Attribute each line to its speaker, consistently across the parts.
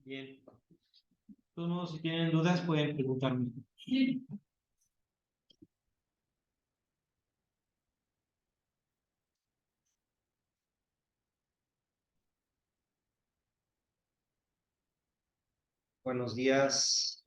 Speaker 1: Bien. Todos modos, si tienen dudas, pueden preguntarme. Sí. Buenos días.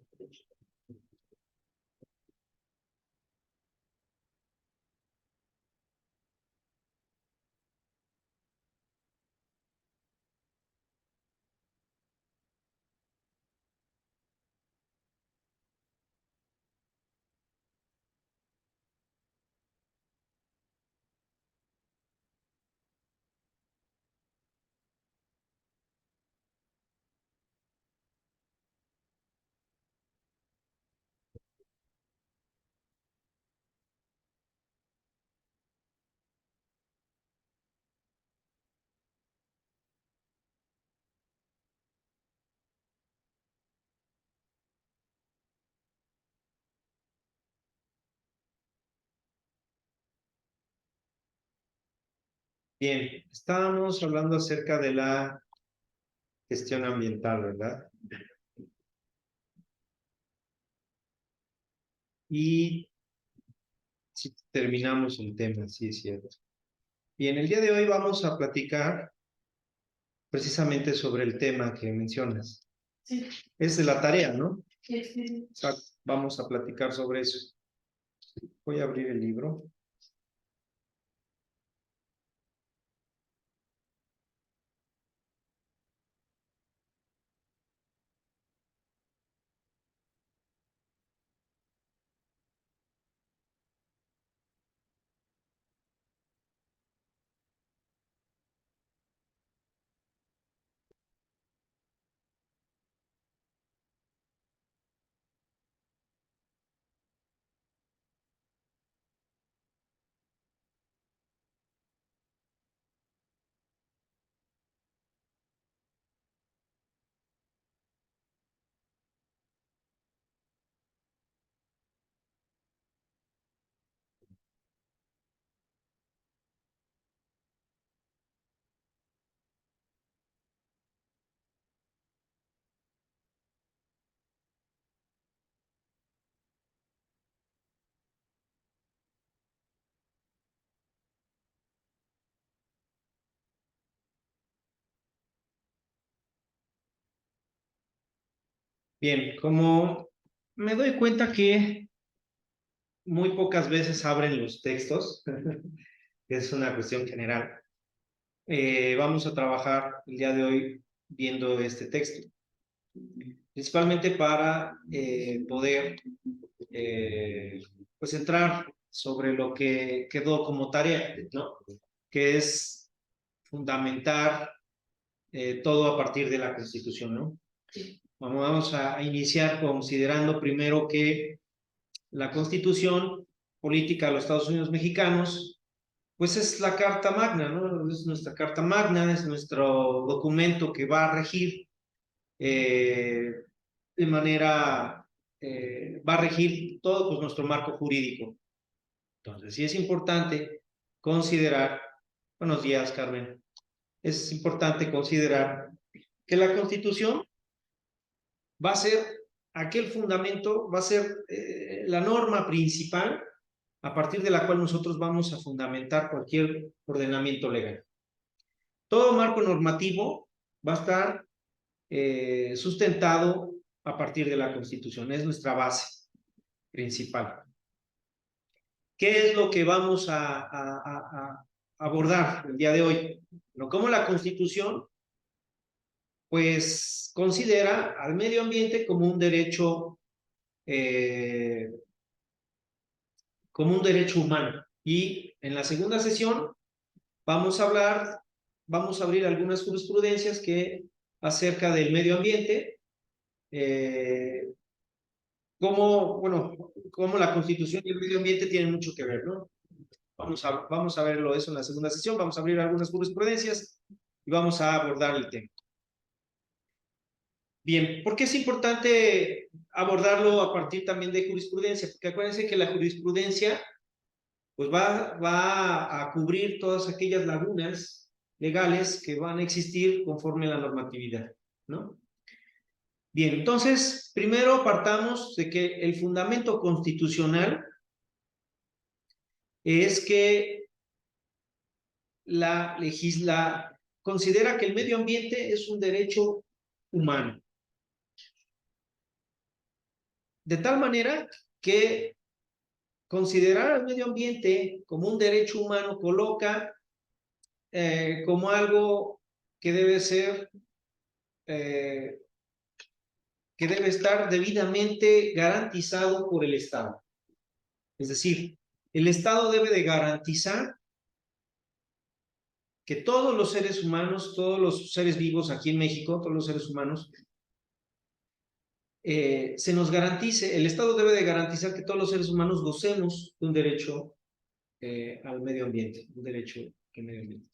Speaker 1: Bien, estábamos hablando acerca de la gestión ambiental, ¿verdad? Y si terminamos el tema, sí es cierto. Bien, el día de hoy vamos a platicar precisamente sobre el tema que mencionas. Sí. Es de la tarea, ¿no? Sí, sí. O sea, vamos a platicar sobre eso. Voy a abrir el libro. Bien, como me doy cuenta que muy pocas veces abren los textos, es una cuestión general. Vamos a trabajar el día de hoy viendo este texto, principalmente para poder pues entrar sobre lo que quedó como tarea, ¿no? Que es fundamentar todo a partir de la Constitución, ¿no? Sí. Vamos a iniciar considerando primero que la Constitución Política de los Estados Unidos Mexicanos, pues es la Carta Magna, ¿no? Es nuestra Carta Magna, es nuestro documento que va a regir de manera, va a regir todo pues, nuestro marco jurídico. Entonces, sí es importante considerar, buenos días, Carmen, es importante considerar que la Constitución va a ser aquel fundamento, va a ser la norma principal a partir de la cual nosotros vamos a fundamentar cualquier ordenamiento legal. Todo marco normativo va a estar sustentado a partir de la Constitución, es nuestra base principal. ¿Qué es lo que vamos a abordar el día de hoy? Bueno, como la Constitución, pues, considera al medio ambiente como un derecho humano. Y en la segunda sesión vamos a abrir algunas jurisprudencias que acerca del medio ambiente, cómo la Constitución y el medio ambiente tienen mucho que ver, ¿no? Vamos a verlo eso en la segunda sesión, vamos a abrir algunas jurisprudencias y vamos a abordar el tema. Bien, ¿por qué es importante abordarlo a partir también de jurisprudencia? Porque acuérdense que la jurisprudencia pues va a cubrir todas aquellas lagunas legales que van a existir conforme a la normatividad, ¿no? Bien, entonces, primero partamos de que el fundamento constitucional es que la considera que el medio ambiente es un derecho humano. De tal manera que considerar al medio ambiente como un derecho humano coloca como algo que debe ser, que debe estar debidamente garantizado por el Estado. Es decir, el Estado debe de garantizar que todos los seres humanos, todos los seres vivos aquí en México, todos los seres humanos, se nos garantice, el Estado debe de garantizar que todos los seres humanos gocemos de un derecho al medio ambiente, un derecho al medio ambiente.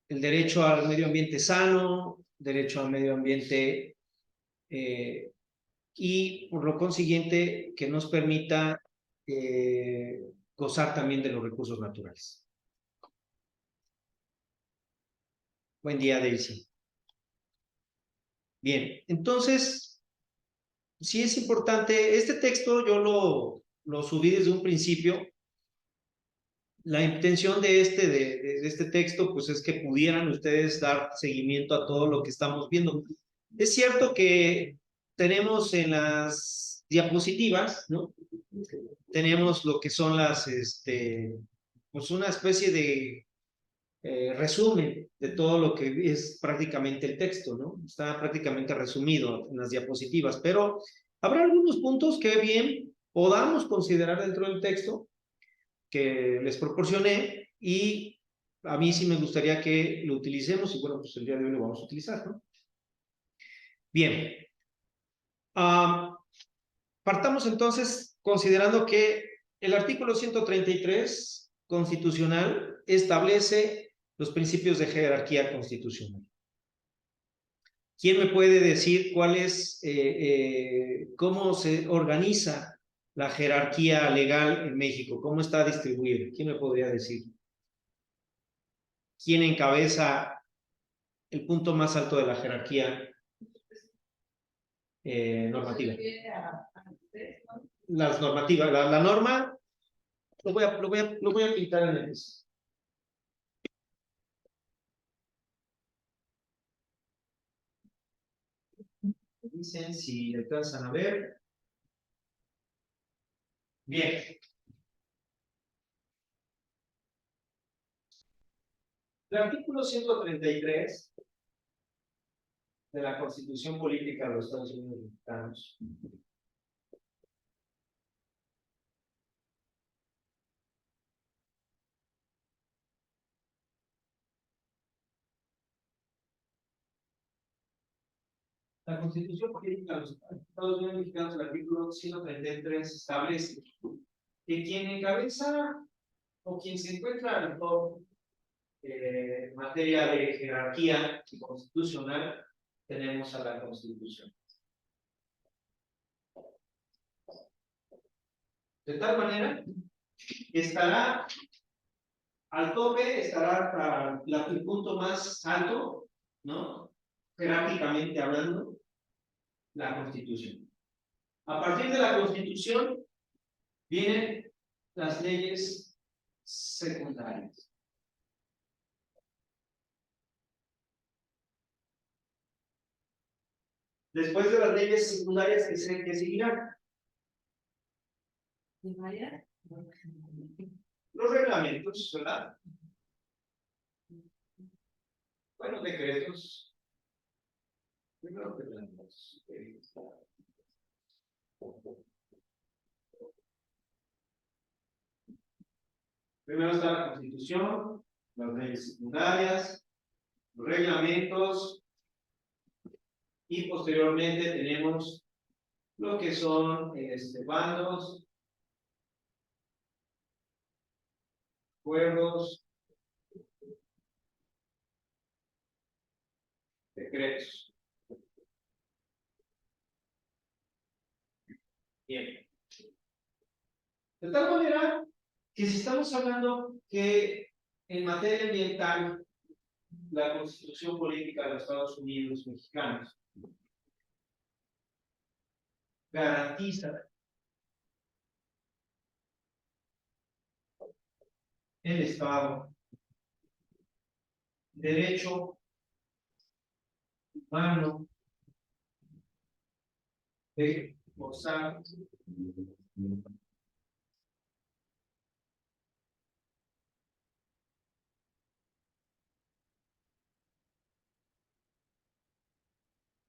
Speaker 1: El derecho al medio ambiente sano, derecho al medio ambiente y por lo consiguiente que nos permita gozar también de los recursos naturales. Buen día, Daisy. Bien, entonces, sí es importante, este texto yo lo subí desde un principio. La intención de este texto, pues es que pudieran ustedes dar seguimiento a todo lo que estamos viendo. Es cierto que tenemos en las diapositivas, ¿no? Tenemos lo que son pues una especie de resumen de todo lo que es prácticamente el texto, ¿no? Está prácticamente resumido en las diapositivas, pero habrá algunos puntos que bien podamos considerar dentro del texto que les proporcioné y a mí sí me gustaría que lo utilicemos y bueno, pues el día de hoy lo vamos a utilizar, ¿no? Bien. Partamos entonces considerando que el artículo 133 constitucional establece los principios de jerarquía constitucional. ¿Quién me puede decir cuál es, cómo se organiza la jerarquía legal en México? ¿Cómo está distribuida? ¿Quién me podría decir? ¿Quién encabeza el punto más alto de la jerarquía normativa? Las normativas, la norma, lo voy a pintar en el... Dicen si alcanzan a ver. Bien. El artículo 133 de la Constitución Política de los Estados Unidos Mexicanos la Constitución Política de los Estados Unidos Mexicanos, el artículo 133 establece que quien encabeza o quien se encuentra en todo materia de jerarquía constitucional, tenemos a la Constitución. De tal manera que estará al tope, estará el punto más alto, ¿no? Jerárquicamente hablando, la Constitución. A partir de la Constitución vienen las leyes secundarias. Después de las leyes secundarias, ¿qué seguirán? Los reglamentos, ¿verdad? Bueno, decretos. Primero reglamentos. Primero está la Constitución, las leyes secundarias, los reglamentos, y posteriormente tenemos lo que son bandos, acuerdos, decretos. Bien. De tal manera que si estamos hablando que en materia ambiental, la Constitución Política de los Estados Unidos Mexicanos garantiza el Estado derecho humano de gozar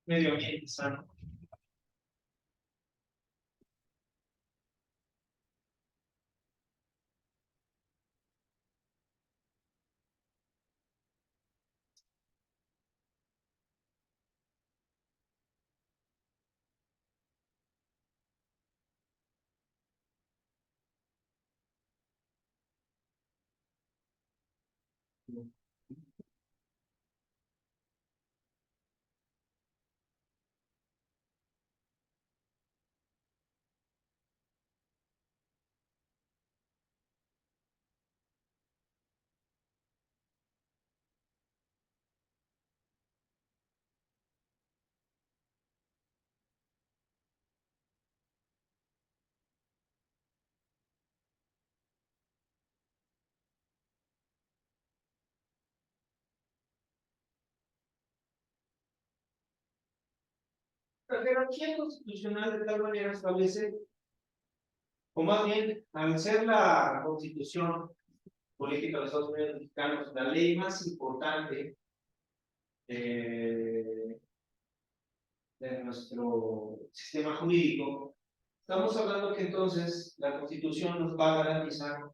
Speaker 1: medio ambiente sano. La jerarquía constitucional de tal manera establece, o más bien, al ser la Constitución Política de los Estados Unidos Mexicanos la ley más importante de nuestro sistema jurídico, estamos hablando que entonces la Constitución nos va a garantizar,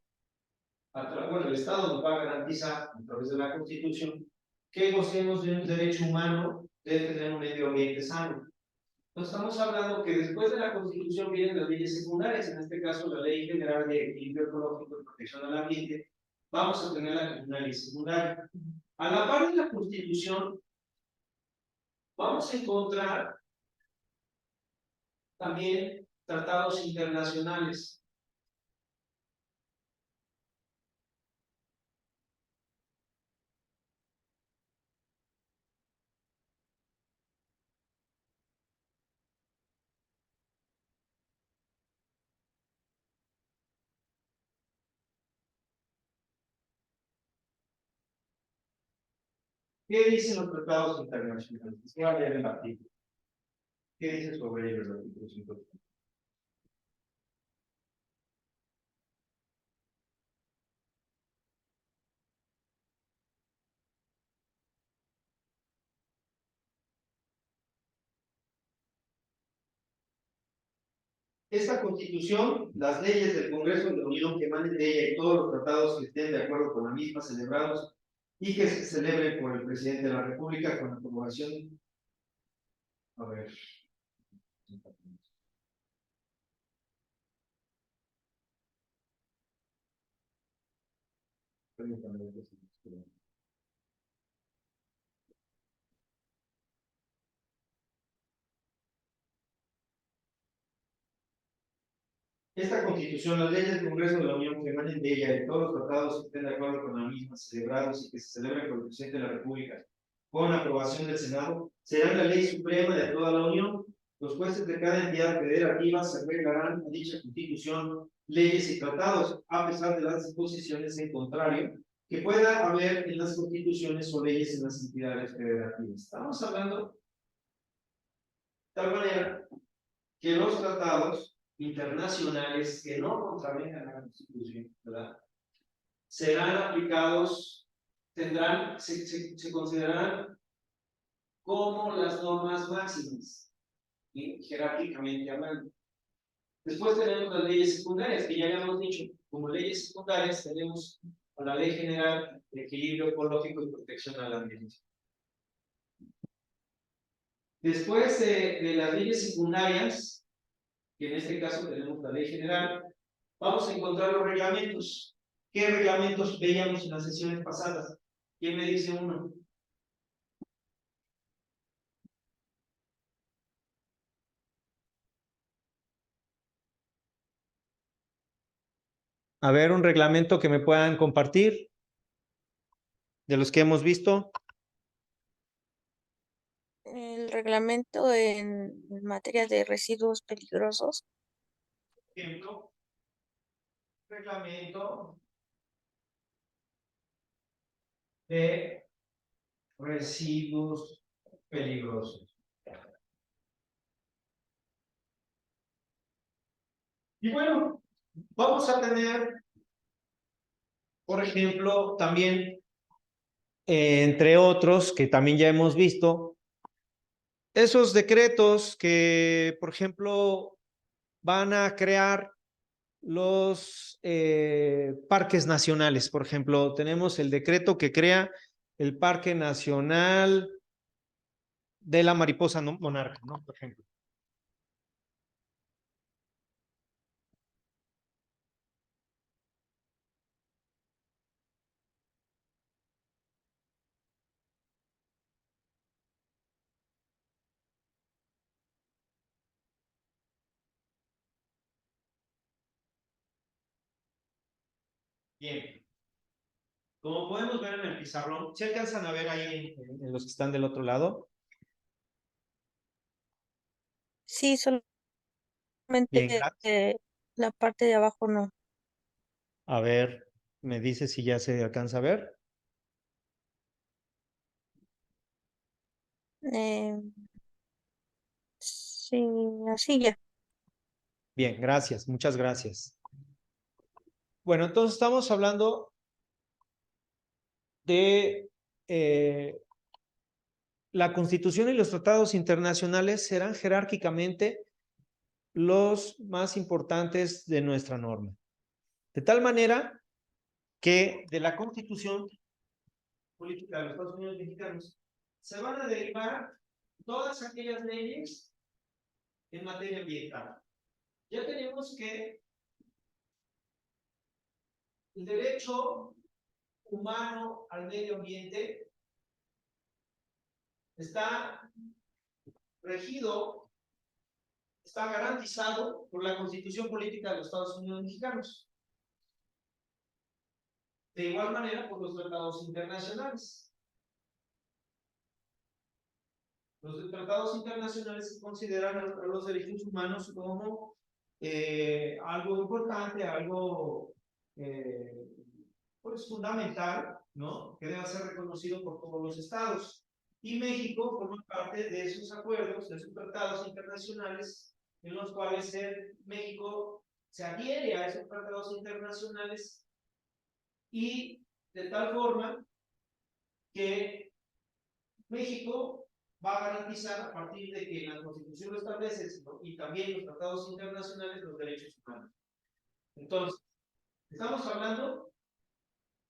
Speaker 1: bueno, el Estado nos va a garantizar a través de la Constitución que gocemos de un derecho humano de tener un medio ambiente sano. Entonces estamos hablando que después de la Constitución vienen las leyes secundarias, en este caso la Ley General de Equilibrio Ecológico y Protección al Ambiente, vamos a tenerla como una ley secundaria. A la par de la Constitución, vamos a encontrar también tratados internacionales. ¿Qué dicen los tratados internacionales? ¿Qué va a leer el artículo? ¿Qué dice sobre ellos el artículo 5? Esta Constitución, las leyes del Congreso de la Unión que emanen de ella y todos los tratados que estén de acuerdo con la misma celebrados y que se celebren por el presidente de la República con aprobación. A ver. Esta Constitución, las leyes del Congreso de la Unión que emanen de ella y todos los tratados que estén de acuerdo con la misma, celebrados y que se celebren por el presidente de la República, con aprobación del Senado, serán la ley suprema de toda la Unión. Los jueces de cada entidad federativa se arreglarán a dicha Constitución, leyes y tratados, a pesar de las disposiciones en contrario que pueda haber en las constituciones o leyes en las entidades federativas. Estamos hablando de tal manera que los tratados internacionales que no contravengan la Constitución, ¿verdad?, serán aplicados, se considerarán como las normas máximas, jerárquicamente hablando. Después tenemos las leyes secundarias, que ya habíamos dicho, como leyes secundarias tenemos a la Ley General de Equilibrio Ecológico y Protección al Ambiente. Después de las leyes secundarias, que en este caso tenemos la Ley General, vamos a encontrar los reglamentos. ¿Qué reglamentos veíamos en las sesiones pasadas? ¿Quién me dice uno? A ver, un reglamento que me puedan compartir de los que hemos visto.
Speaker 2: El reglamento en materia de residuos peligrosos.
Speaker 1: Ejemplo, reglamento de residuos peligrosos. Y bueno, vamos a tener, por ejemplo, también, entre otros, que también ya hemos visto, esos decretos que, por ejemplo, van a crear los parques nacionales. Por ejemplo, tenemos el decreto que crea el Parque Nacional de la Mariposa Monarca, ¿no? Por ejemplo. Bien. Como podemos ver en el pizarrón, ¿se alcanzan a ver ahí en los que están del otro lado?
Speaker 2: Sí, solamente
Speaker 1: Bien, gracias.
Speaker 2: la parte de abajo no.
Speaker 1: A ver, me dice si ya se alcanza a ver.
Speaker 2: Eh, sí, así ya.
Speaker 1: Bien, gracias, muchas gracias. Bueno, entonces estamos hablando de la Constitución y los tratados internacionales serán jerárquicamente los más importantes de nuestra norma. De tal manera que de la Constitución Política de los Estados Unidos Mexicanos se van a derivar todas aquellas leyes en materia ambiental. Ya tenemos que el derecho humano al medio ambiente está regido, está garantizado por la Constitución Política de los Estados Unidos Mexicanos. De igual manera por los tratados internacionales. Los tratados internacionales consideran a los derechos humanos como algo importante, algo pues fundamental, ¿no? Que debe ser reconocido por todos los estados. Y México forma parte de esos acuerdos, de esos tratados internacionales, en los cuales México se adhiere a esos tratados internacionales y de tal forma que México va a garantizar a partir de que la Constitución lo establece, ¿no? Y también los tratados internacionales los derechos humanos. Entonces, estamos hablando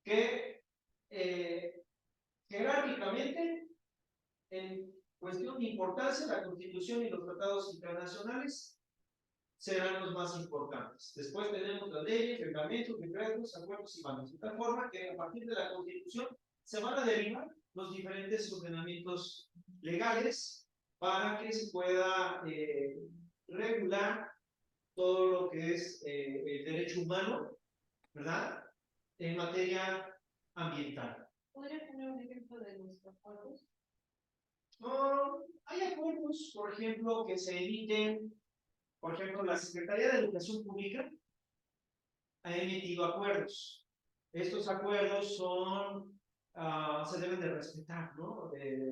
Speaker 1: que jerárquicamente, en cuestión de importancia, la Constitución y los tratados internacionales serán los más importantes. Después tenemos las leyes, reglamentos, decretos, acuerdos y bandos. De tal forma que a partir de la Constitución se van a derivar los diferentes ordenamientos legales para que se pueda regular todo lo que es el derecho humano, ¿verdad? En materia ambiental. ¿Podría poner un ejemplo de los acuerdos? Hay acuerdos, por ejemplo, que se emiten, por ejemplo, la Secretaría de Educación Pública ha emitido acuerdos. Estos acuerdos son, se deben de respetar, ¿no?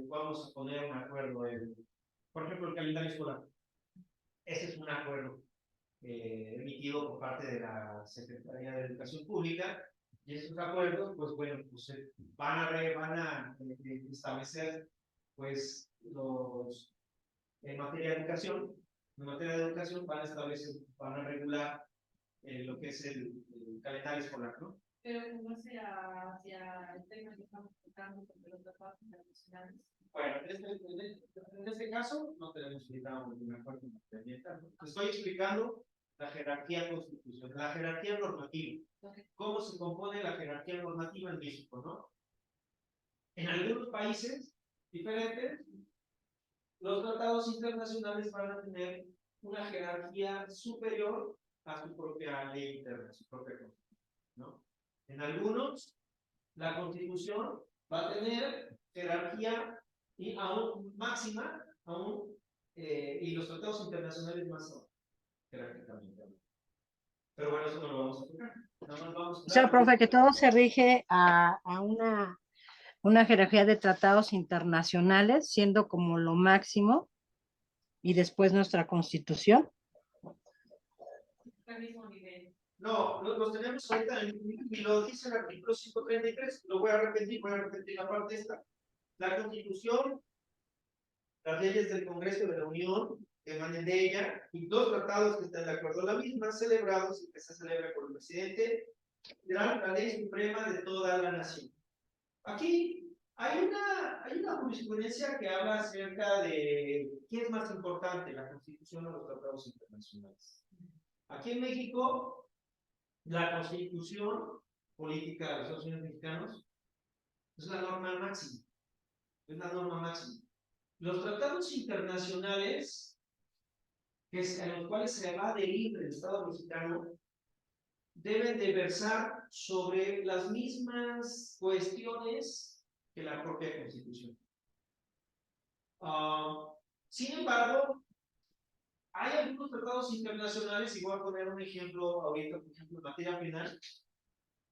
Speaker 1: Vamos a poner un acuerdo, por ejemplo, el calendario escolar. Ese es un acuerdo emitido por parte de la Secretaría de Educación Pública, y estos acuerdos, pues bueno, pues van a establecer, pues, en materia de educación van a establecer, van a regular lo que es el calendario escolar, ¿no? Pero no hacia el tema que estamos tocando sobre los tratados internacionales. Bueno, en este caso no tenemos ningún acuerdo ambiental, ¿no? Estoy explicando la jerarquía constitucional, la jerarquía normativa. Okay. ¿Cómo se compone la jerarquía normativa en México, no? En algunos países diferentes, los tratados internacionales van a tener una jerarquía superior a su propia ley interna, su propia constitución. ¿no? En algunos, la Constitución va a tener jerarquía y aún máxima, aún, y los tratados internacionales más aún, jerárquicamente. Pero bueno, eso no lo vamos a tocar. Nada más vamos a
Speaker 3: O sea,
Speaker 1: hablar
Speaker 3: profe, que
Speaker 1: de...
Speaker 3: todo se rige a una jerarquía de tratados internacionales, siendo como lo máximo, y después nuestra constitución.
Speaker 4: Al mismo nivel.
Speaker 1: No, los tenemos ahorita y lo dice el artículo 133. Lo voy a repetir la parte esta. La Constitución, las leyes del Congreso de la Unión que emanen de ella y dos tratados que están de acuerdo a la misma, celebrados y que se celebra por el presidente, serán la ley suprema de toda la nación. Aquí hay una jurisprudencia que habla acerca de qué es más importante, la Constitución o los tratados internacionales. Aquí en México, la Constitución política de los Estados Unidos mexicanos es la norma máxima. Es la norma máxima. Los tratados internacionales en los cuales se va a adherir el Estado mexicano deben de versar sobre las mismas cuestiones que la propia Constitución. Sin embargo, hay algunos tratados internacionales, y voy a poner un ejemplo ahorita, por ejemplo, en materia penal.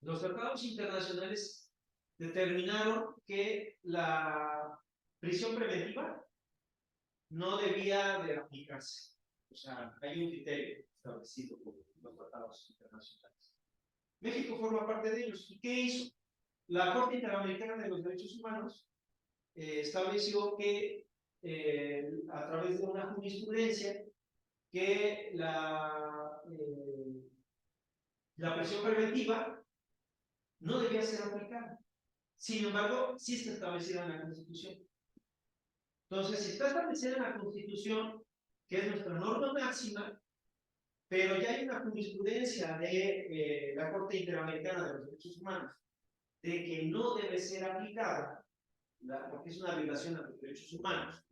Speaker 1: Los tratados internacionales determinaron que la prisión preventiva no debía de aplicarse. O sea, hay un criterio establecido por los tratados internacionales. México forma parte de ellos. ¿Y qué hizo? La Corte Interamericana de los Derechos Humanos estableció que a través de una jurisprudencia que la prisión preventiva no debía ser aplicada. Sin embargo, sí está establecida en la Constitución. Entonces, si está establecida en la Constitución, que es nuestra norma máxima, pero ya hay una jurisprudencia de la Corte Interamericana de los Derechos Humanos de que no debe ser aplicada, porque es una violación a los derechos humanos.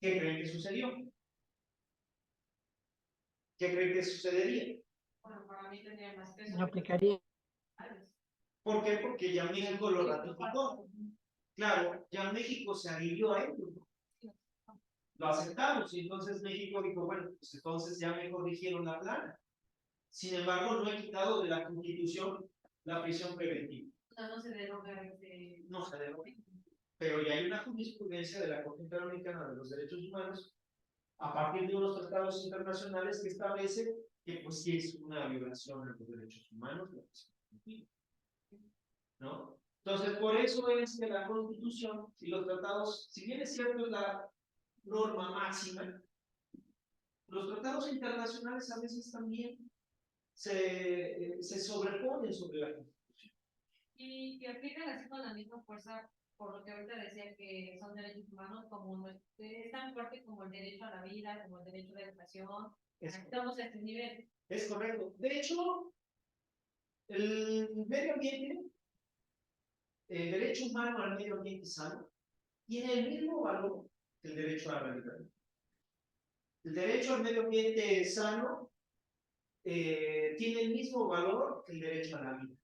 Speaker 1: ¿Qué creen que sucedió? ¿Qué creen que sucedería?
Speaker 4: Bueno, para mí tendría más peso.
Speaker 3: No aplicaría.
Speaker 1: ¿Por qué? Porque ya México lo ratificó. Claro, ya México se adhirió a ello. Lo aceptamos y entonces México dijo, bueno, pues entonces ya me corrigieron la plana. Sin embargo, no he quitado de la Constitución la prisión preventiva.
Speaker 4: No se deroga ese...
Speaker 1: No se deroga. Pero ya hay una jurisprudencia de la Corte Interamericana de los Derechos Humanos a partir de unos tratados internacionales que establece que pues sí es una violación de los derechos humanos, ¿no? Entonces, por eso es que la Constitución y los tratados, si bien es cierto es la norma máxima, los tratados internacionales a veces también se sobreponen sobre la Constitución.
Speaker 4: Y aplican así con la misma fuerza, por lo que ahorita decía que son derechos humanos, como es tan fuerte como el derecho a la vida, como el derecho a la educación. Estamos a este nivel.
Speaker 1: Es correcto. De hecho, el medio ambiente, el derecho humano al medio ambiente sano, tiene el mismo valor que el derecho a la vida. El derecho al medio ambiente sano tiene el mismo valor que el derecho a la vida.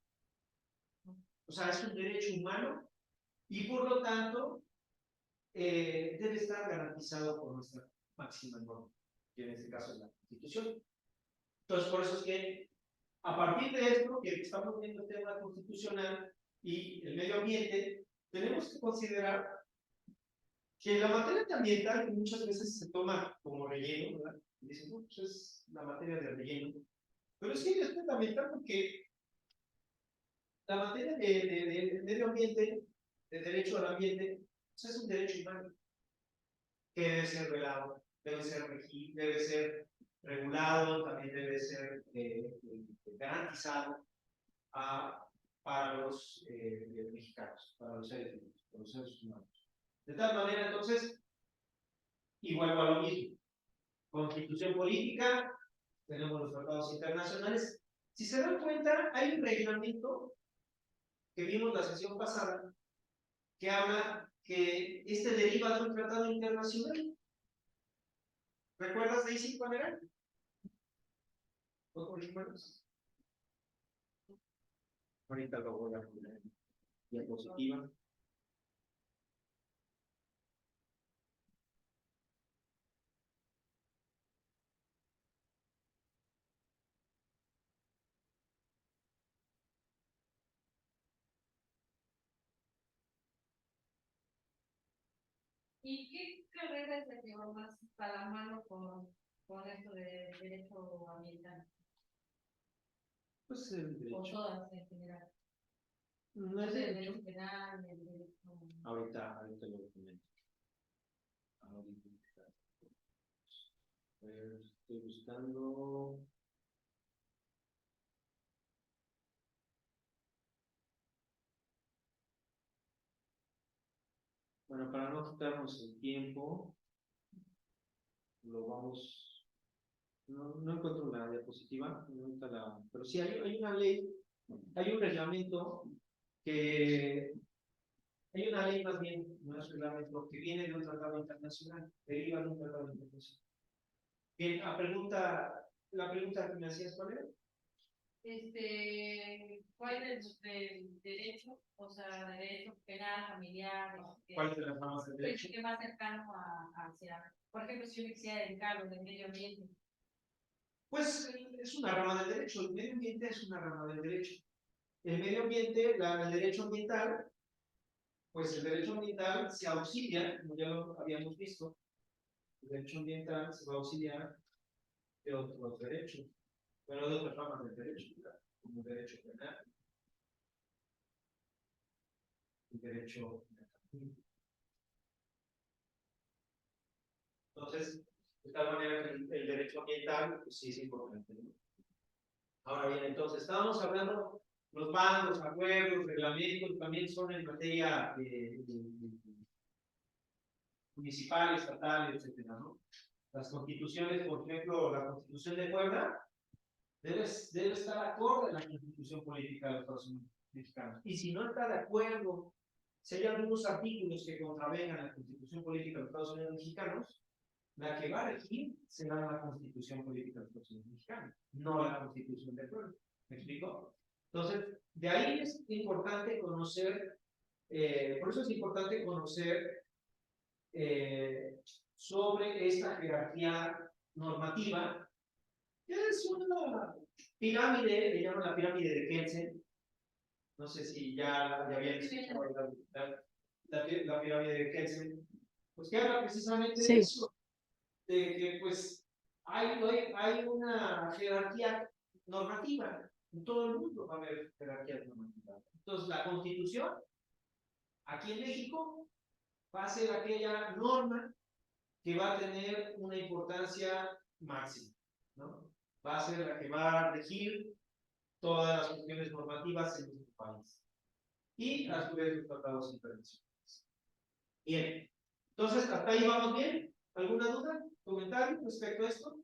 Speaker 1: O sea, es un derecho humano y por lo tanto debe estar garantizado por nuestra máxima norma, que en este caso es la Constitución. Entonces, por eso es que a partir de esto, que estamos viendo el tema constitucional y el medio ambiente, tenemos que considerar que la materia ambiental, que muchas veces se toma como relleno, ¿verdad? Y dicen, pues es la materia de relleno. Pero es que es fundamental porque la materia de medio ambiente, de derecho al ambiente, pues es un derecho humano que debe ser velado, debe ser regido, debe ser regulado, también debe ser garantizado para los mexicanos, para los seres humanos, para los seres humanos. De tal manera, entonces, igual a lo mismo. Constitución política, tenemos los tratados internacionales. Si se dan cuenta, hay un reglamento que vimos la sesión pasada que habla que este deriva de un tratado internacional. ¿Recuerdas, Daisy, cuál era? Ahorita lo voy a poner en diapositiva.
Speaker 4: ¿Y qué carrera es la que va más a la mano con esto de derecho ambiental?
Speaker 1: Pues el
Speaker 4: O
Speaker 1: derecho.
Speaker 4: todas en general.
Speaker 1: No es
Speaker 4: El
Speaker 1: derecho.
Speaker 4: derecho penal, el derecho.
Speaker 1: Ahorita lo comento. Ahorita. A ver, estoy buscando. Bueno, para no quitarnos el tiempo, lo vamos. No encuentro la diapositiva, pero sí hay una ley, hay un reglamento que. Hay una ley más bien, no es reglamento, que viene de un tratado internacional, deriva de un tratado internacional. Bien, la pregunta que me hacías, ¿cuál era?
Speaker 4: ¿Cuál es el derecho? O sea, derecho penal, familiar.
Speaker 1: ¿Cuál es de las ramas del derecho?
Speaker 4: ¿Qué más cercano hacia, por ejemplo, si yo me quisiera dedicar al medio ambiente?
Speaker 1: Pues es una rama del derecho, el medio ambiente es una rama del derecho. El medio ambiente, el derecho ambiental, pues el derecho ambiental se auxilia, como ya lo habíamos visto, el derecho ambiental se va a auxiliar de otros derechos, bueno, de otras ramas del derecho, ¿verdad? Como el derecho penal, el derecho mercantil. Entonces, de tal manera que el derecho ambiental, pues sí es importante, ¿no? Ahora bien, entonces, estábamos hablando, los bandos, acuerdos, reglamentos, también son en materia municipal, estatal, etcétera, ¿no? Las constituciones, por ejemplo, la Constitución de Puebla debe estar acorde a la Constitución Política de los Estados Unidos mexicanos. Y si no está de acuerdo, si hay algunos artículos que contravengan la Constitución Política de los Estados Unidos mexicanos, la que va a regir será la Constitución Política de los Estados Unidos mexicanos, no la Constitución de Puebla. ¿Me explico? Entonces, de ahí es importante conocer, por eso es importante conocer sobre esta jerarquía normativa, que es una pirámide, le llaman la pirámide de Kelsen. No sé si ya habían escuchado la pirámide de Kelsen, pues que habla precisamente de eso, de que pues hay una jerarquía normativa, en todo el mundo va a haber jerarquías normativas. Entonces la Constitución, aquí en México, va a ser aquella norma que va a tener una importancia máxima, ¿no? Va a ser la que va a regir todas las cuestiones normativas en nuestro país. Y a su vez los tratados internacionales. Bien, entonces, ¿hasta ahí vamos bien? ¿Alguna duda? ¿Comentario respecto a esto?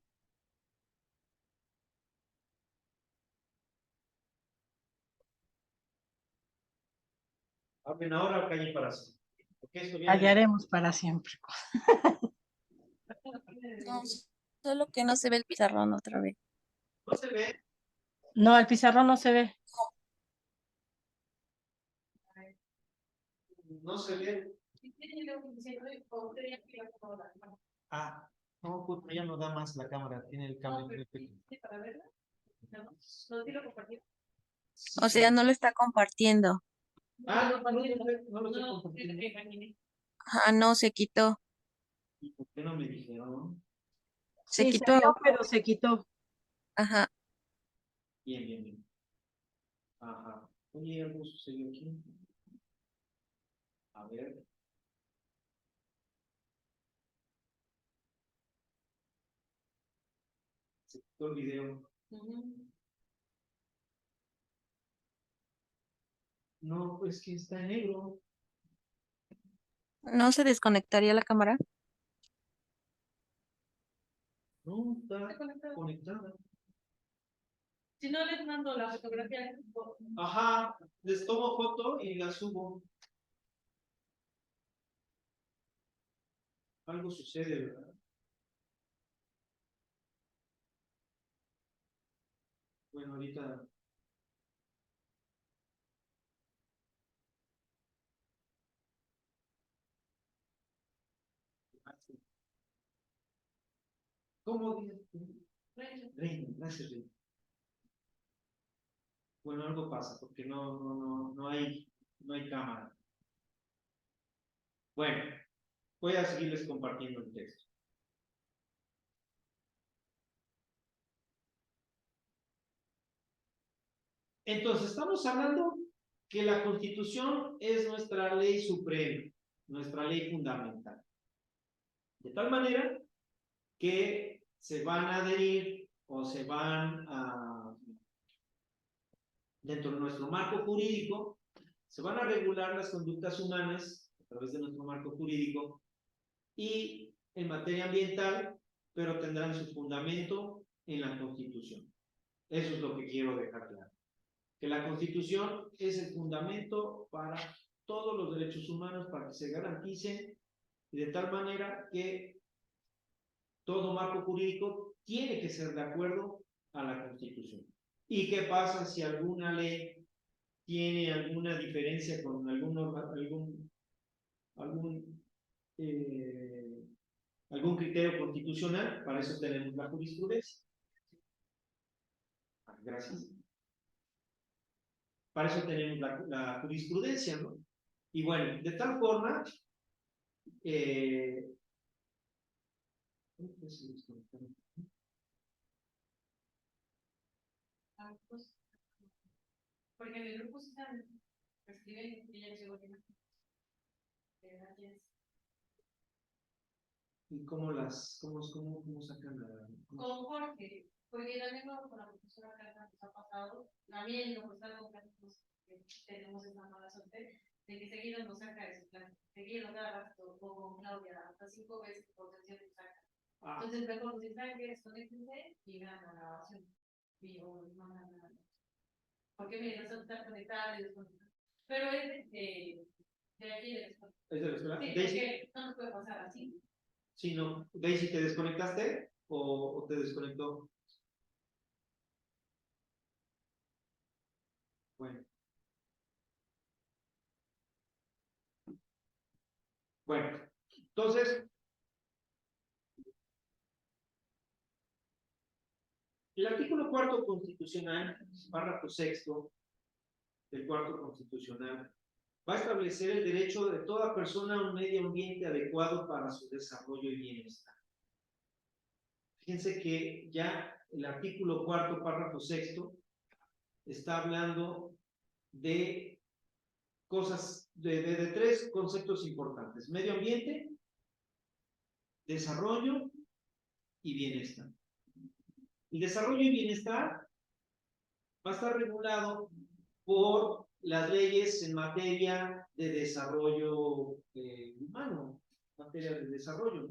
Speaker 1: Hablen ahora o callen para siempre. Porque esto viene
Speaker 3: Hallaremos para siempre.
Speaker 2: No, solo que no se ve el pizarrón otra vez.
Speaker 1: no se ve,
Speaker 3: No, el pizarrón no se ve.
Speaker 1: no se ve. Ah, no, pues ya no da más la cámara, tiene el cambio.
Speaker 2: O sea, no lo está compartiendo.
Speaker 1: Ah, no lo estoy compartiendo.
Speaker 2: Ah, no, se quitó.
Speaker 1: ¿Y por qué no me dijeron?
Speaker 2: Se
Speaker 3: Sí,
Speaker 2: quitó.
Speaker 3: se vio, pero se quitó.
Speaker 2: Ajá.
Speaker 1: Bien, bien, bien. Ajá. Oye, algo sucedió aquí. A ver. Se quitó el video. No, pues que está en negro.
Speaker 2: ¿No se desconectaría la cámara?
Speaker 1: No, está conectada.
Speaker 4: Si no les mando la fotografía.
Speaker 1: Ajá, les tomo foto y la subo. Algo sucede, ¿verdad? Bueno, ahorita ¿Cómo? Reina, gracias, Reina. Bueno, algo pasa porque no hay cámara. Bueno, voy a seguirles compartiendo el texto. Entonces, estamos hablando que la Constitución es nuestra ley suprema, nuestra ley fundamental. De tal manera que se van a adherir o se van a, dentro de nuestro marco jurídico, se van a regular las conductas humanas a través de nuestro marco jurídico y en materia ambiental, pero tendrán su fundamento en la Constitución. Eso es lo que quiero dejar claro. Que la Constitución es el fundamento para todos los derechos humanos, para que se garanticen, y de tal manera que todo marco jurídico tiene que ser de acuerdo a la Constitución. ¿Y qué pasa si alguna ley tiene alguna diferencia con algún criterio constitucional? Para eso tenemos la jurisprudencia. Gracias. Para eso tenemos la jurisprudencia, ¿no? Y bueno, de tal forma,
Speaker 4: porque en el grupo se están escriben y ya llegó gracias.
Speaker 1: ¿Y cómo sacan
Speaker 4: Con Jorge, porque también con la profesora Carla nos ha pasado, también nos está contando que tenemos esa mala suerte de que seguido nos saca de su plan, seguido cada rato, o con Claudia, hasta 5 veces por sesión nos saca. Entonces mejor nos dicen que desconectense y vean la grabación. Y yo no mandan nada. Porque mire, nosotros estamos conectados y desconectados. Pero es de aquí de la escuela.
Speaker 1: ¿Es de la escuela?
Speaker 4: Sí,
Speaker 1: Daisy,
Speaker 4: porque no nos puede pasar así.
Speaker 1: sí, no. Daisy, ¿te desconectaste o te desconectó? Bueno. Bueno, entonces, el artículo 4 constitucional, párrafo 6 del 4 constitucional, va a establecer el derecho de toda persona a un medio ambiente adecuado para su desarrollo y bienestar. Fíjense que ya el artículo 4, párrafo 6, está hablando de cosas, de 3 conceptos importantes: medio ambiente, desarrollo y bienestar. El desarrollo y bienestar va a estar regulado por las leyes en materia de desarrollo humano, en materia de desarrollo.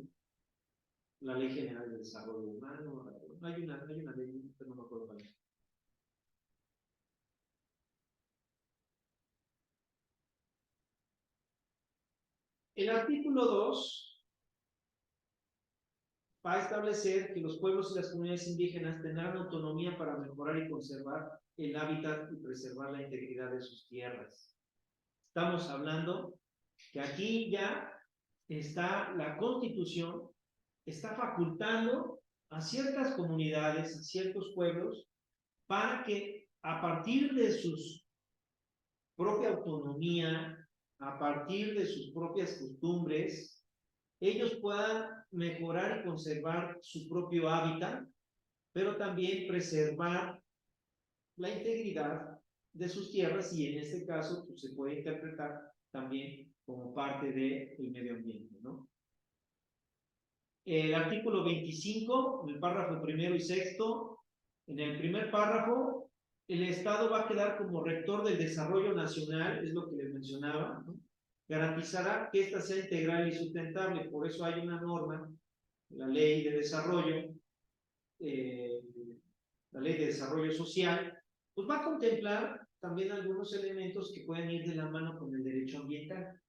Speaker 1: La Ley General de Desarrollo Humano, hay una ley, pero no me acuerdo cuál es. El artículo 2 va a establecer que los pueblos y las comunidades indígenas tendrán autonomía para mejorar y conservar el hábitat y preservar la integridad de sus tierras. Estamos hablando que aquí ya está la Constitución, está facultando a ciertas comunidades, a ciertos pueblos, para que a partir de su propia autonomía, a partir de sus propias costumbres, ellos puedan mejorar y conservar su propio hábitat, pero también preservar la integridad de sus tierras, y en este caso pues, se puede interpretar también como parte del medio ambiente, ¿no? El artículo 25, en el párrafo 1 y 6, en el primer párrafo, el Estado va a quedar como rector del desarrollo nacional, es lo que les mencionaba, ¿no? Garantizará que ésta sea integral y sustentable. Por eso hay una norma, la Ley de Desarrollo, la Ley de Desarrollo Social, pues va a contemplar también algunos elementos que pueden ir de la mano con el derecho ambiental.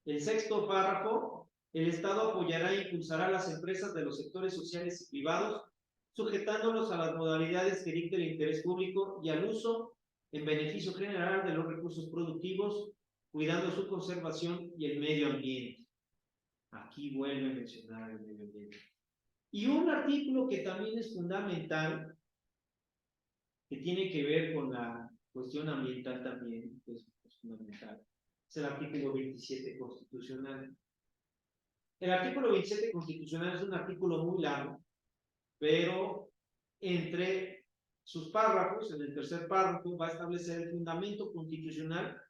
Speaker 1: El sexto párrafo: el Estado apoyará e impulsará a las empresas de los sectores sociales y privados, sujetándolos a las modalidades que dicte el interés público y al uso en beneficio general de los recursos productivos, cuidando su conservación y el medio ambiente. Aquí vuelve a mencionar el medio ambiente. Y un artículo que también es fundamental, que tiene que ver con la cuestión ambiental también, que es fundamental, es el artículo 27 constitucional. El artículo 27 constitucional es un artículo muy largo, pero entre sus párrafos, en el tercer párrafo, va a establecer el fundamento constitucional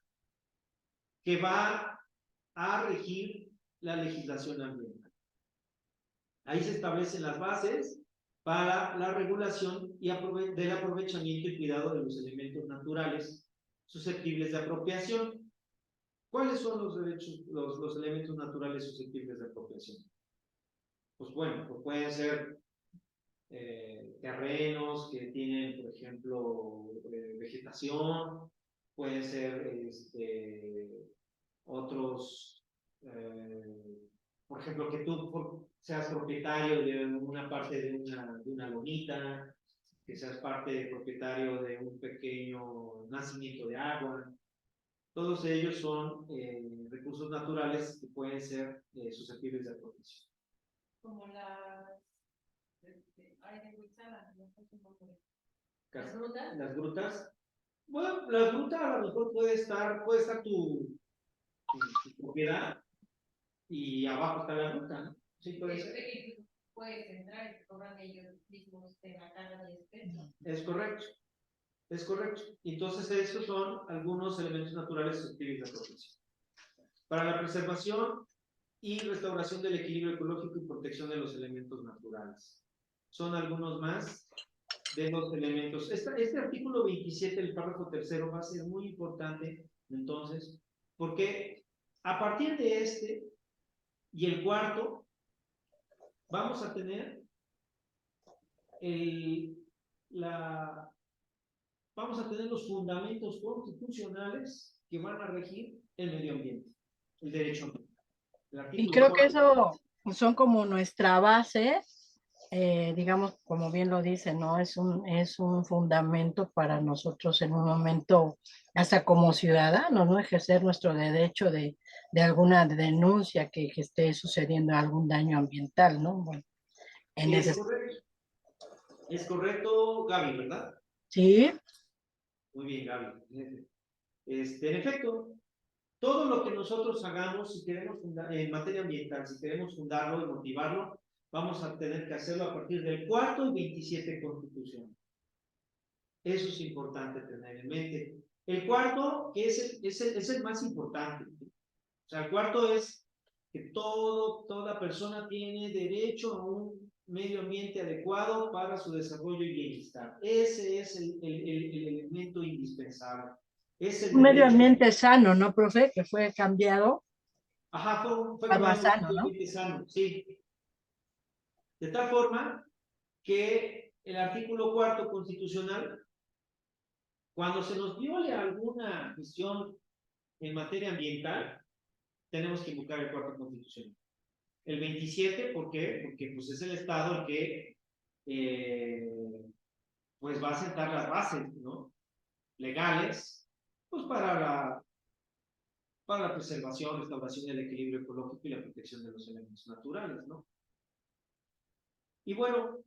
Speaker 1: que va a regir la legislación ambiental. Ahí se establecen las bases para la regulación y del aprovechamiento y cuidado de los elementos naturales susceptibles de apropiación. ¿Cuáles son los elementos naturales susceptibles de apropiación? Pues bueno, pues pueden ser terrenos que tienen, por ejemplo, vegetación, pueden ser otros, por ejemplo, que tú seas propietario de una parte de una lonita, que seas propietario de un pequeño nacimiento de agua. Todos ellos son recursos naturales que pueden ser susceptibles de apropiación.
Speaker 4: Como las grutas.
Speaker 1: Las grutas. Bueno, la gruta a lo mejor puede estar tu propiedad y abajo está la gruta, ¿no? Sí, puede ser.
Speaker 4: Puedes entrar y cobran ellos mismos de la carga de despensa.
Speaker 1: Es correcto. Es correcto. Entonces, estos son algunos elementos naturales susceptibles de apropiación. Para la preservación y restauración del equilibrio ecológico y protección de los elementos naturales. Son algunos más de los elementos. Este artículo 27, el párrafo tercero, va a ser muy importante, entonces, porque a partir de este y el cuarto, vamos a tener vamos a tener los fundamentos constitucionales que van a regir el medio ambiente, el derecho ambiental.
Speaker 3: Y creo que eso son como nuestra base, digamos, como bien lo dice, ¿no? Es un fundamento para nosotros en un momento, hasta como ciudadanos, ¿no? Ejercer nuestro derecho de alguna denuncia que esté sucediendo algún daño ambiental, ¿no? Bueno,
Speaker 1: es correcto, Gaby, ¿verdad?
Speaker 3: Sí.
Speaker 1: Muy bien, Gaby. En efecto, todo lo que nosotros hagamos, si queremos en materia ambiental, si queremos fundarlo y motivarlo, vamos a tener que hacerlo a partir del 4 y 27 Constitución. Eso es importante tener en mente. El cuarto, que es el más importante. O sea, el cuarto es que toda persona tiene derecho a un medio ambiente adecuado para su desarrollo y bienestar. Ese es el elemento indispensable.
Speaker 3: Un medio ambiente sano, ¿no, profe? Que fue cambiado.
Speaker 1: Ajá, fue
Speaker 3: Algo
Speaker 1: cambiado
Speaker 3: sano,
Speaker 1: un
Speaker 3: ¿no?
Speaker 1: ambiente sano, sí. De tal forma que el artículo 4 constitucional, cuando se nos viole alguna cuestión en materia ambiental, tenemos que invocar el 4 constitucional. El 27, ¿por qué? Porque pues, es el Estado el que pues va a sentar las bases, ¿no? Legales, pues para la preservación, restauración del equilibrio ecológico y la protección de los elementos naturales, ¿no? Y bueno,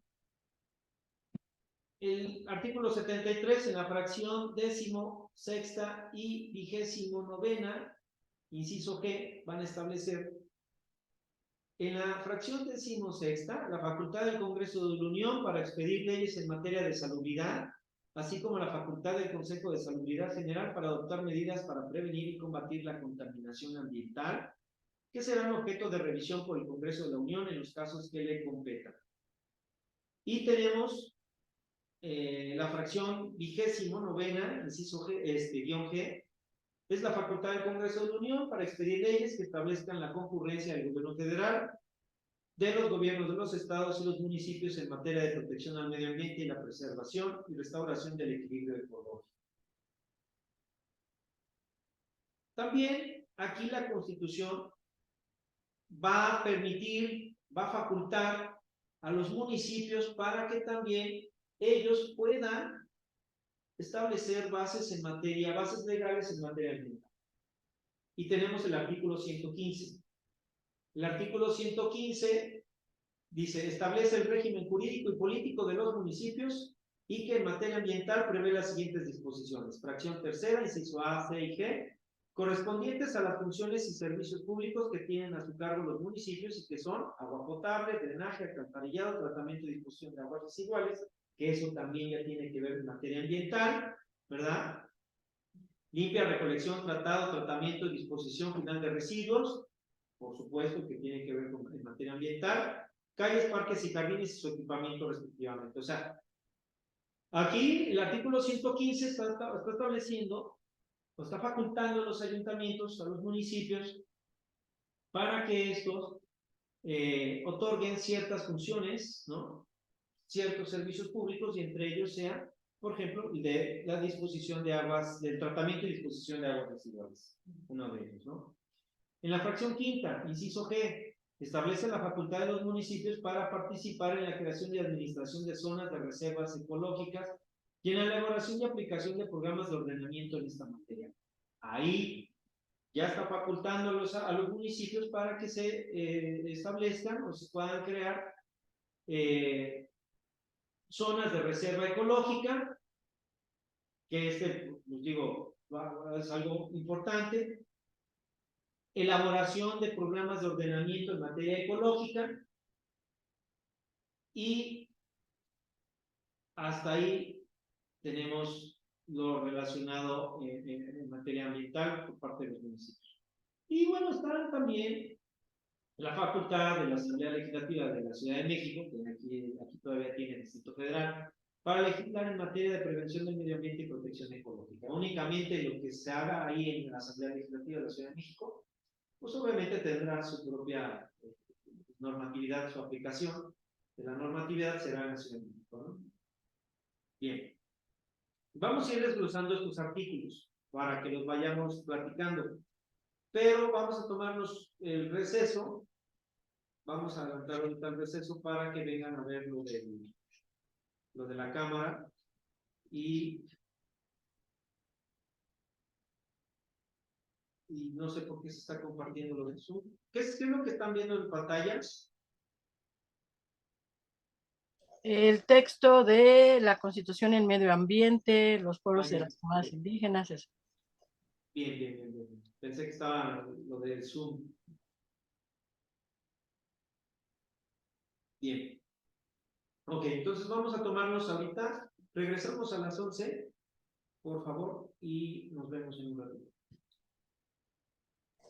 Speaker 1: el artículo 73 en la fracción 16ª y 29ª, inciso G, van a establecer en la fracción 16ª la facultad del Congreso de la Unión para expedir leyes en materia de salubridad, así como la facultad del Consejo de Salubridad General para adoptar medidas para prevenir y combatir la contaminación ambiental, que serán objeto de revisión por el Congreso de la Unión en los casos que le competan. Y tenemos la fracción 29ª, inciso G, guión G, es la facultad del Congreso de la Unión para expedir leyes que establezcan la concurrencia del gobierno federal, de los gobiernos de los estados y los municipios en materia de protección al medio ambiente y la preservación y restauración del equilibrio ecológico. También aquí la Constitución va a permitir, va a facultar a los municipios para que también ellos puedan establecer bases legales en materia ambiental. Y tenemos el artículo 115. El artículo 115 dice, establece el régimen jurídico y político de los municipios y que en materia ambiental prevé las siguientes disposiciones. Fracción tercera, inciso A, C y G, correspondientes a las funciones y servicios públicos que tienen a su cargo los municipios y que son agua potable, drenaje, alcantarillado, tratamiento y disposición de aguas residuales, que eso también ya tiene que ver en materia ambiental, ¿verdad? Limpia, recolección, tratado, tratamiento y disposición final de residuos, por supuesto que tiene que ver con en materia ambiental, calles, parques y jardines y su equipamiento respectivamente. O sea, aquí el artículo 115 está estableciendo, o está facultando a los ayuntamientos, a los municipios, para que estos otorguen ciertas funciones, ¿no? Ciertos servicios públicos y entre ellos sea, por ejemplo, el de la disposición de aguas, del tratamiento y disposición de aguas residuales, uno de ellos, ¿no? En la fracción quinta, inciso G, establece la facultad de los municipios para participar en la creación y administración de zonas de reservas ecológicas y en la elaboración y aplicación de programas de ordenamiento en esta materia. Ahí ya está facultando a los municipios para que se establezcan o se puedan crear zonas de reserva ecológica, que pues digo, es algo importante, elaboración de programas de ordenamiento en materia ecológica y hasta ahí tenemos lo relacionado en materia ambiental por parte de los municipios. Y bueno, está también la facultad de la Asamblea Legislativa de la Ciudad de México, que aquí todavía tiene el Distrito Federal, para legislar en materia de prevención del medio ambiente y protección ecológica. Únicamente lo que se haga ahí en la Asamblea Legislativa de la Ciudad de México, pues obviamente tendrá su propia normatividad, su aplicación de la normatividad será en la Ciudad de México, ¿no? Bien, vamos a ir desglosando estos artículos para que los vayamos platicando, pero vamos a tomarnos el receso, vamos a adelantar ahorita el receso para que vengan a ver lo de la cámara y no sé por qué se está compartiendo lo de Zoom. ¿Qué es lo que están viendo en pantalla?
Speaker 3: El texto de la Constitución en Medio Ambiente, los pueblos de
Speaker 1: Bien,
Speaker 3: las comunidades
Speaker 1: bien.
Speaker 3: indígenas, eso.
Speaker 1: Bien. Pensé que estaba lo del Zoom. Bien. Ok, entonces vamos a tomarnos ahorita. Regresamos a las 11, por favor, y nos vemos en un ratito.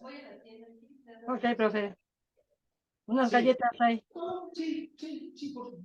Speaker 4: Voy a la tienda.
Speaker 3: Ok, profe. Unas
Speaker 1: Sí.
Speaker 3: galletas hay.
Speaker 1: Oh, sí, por favor.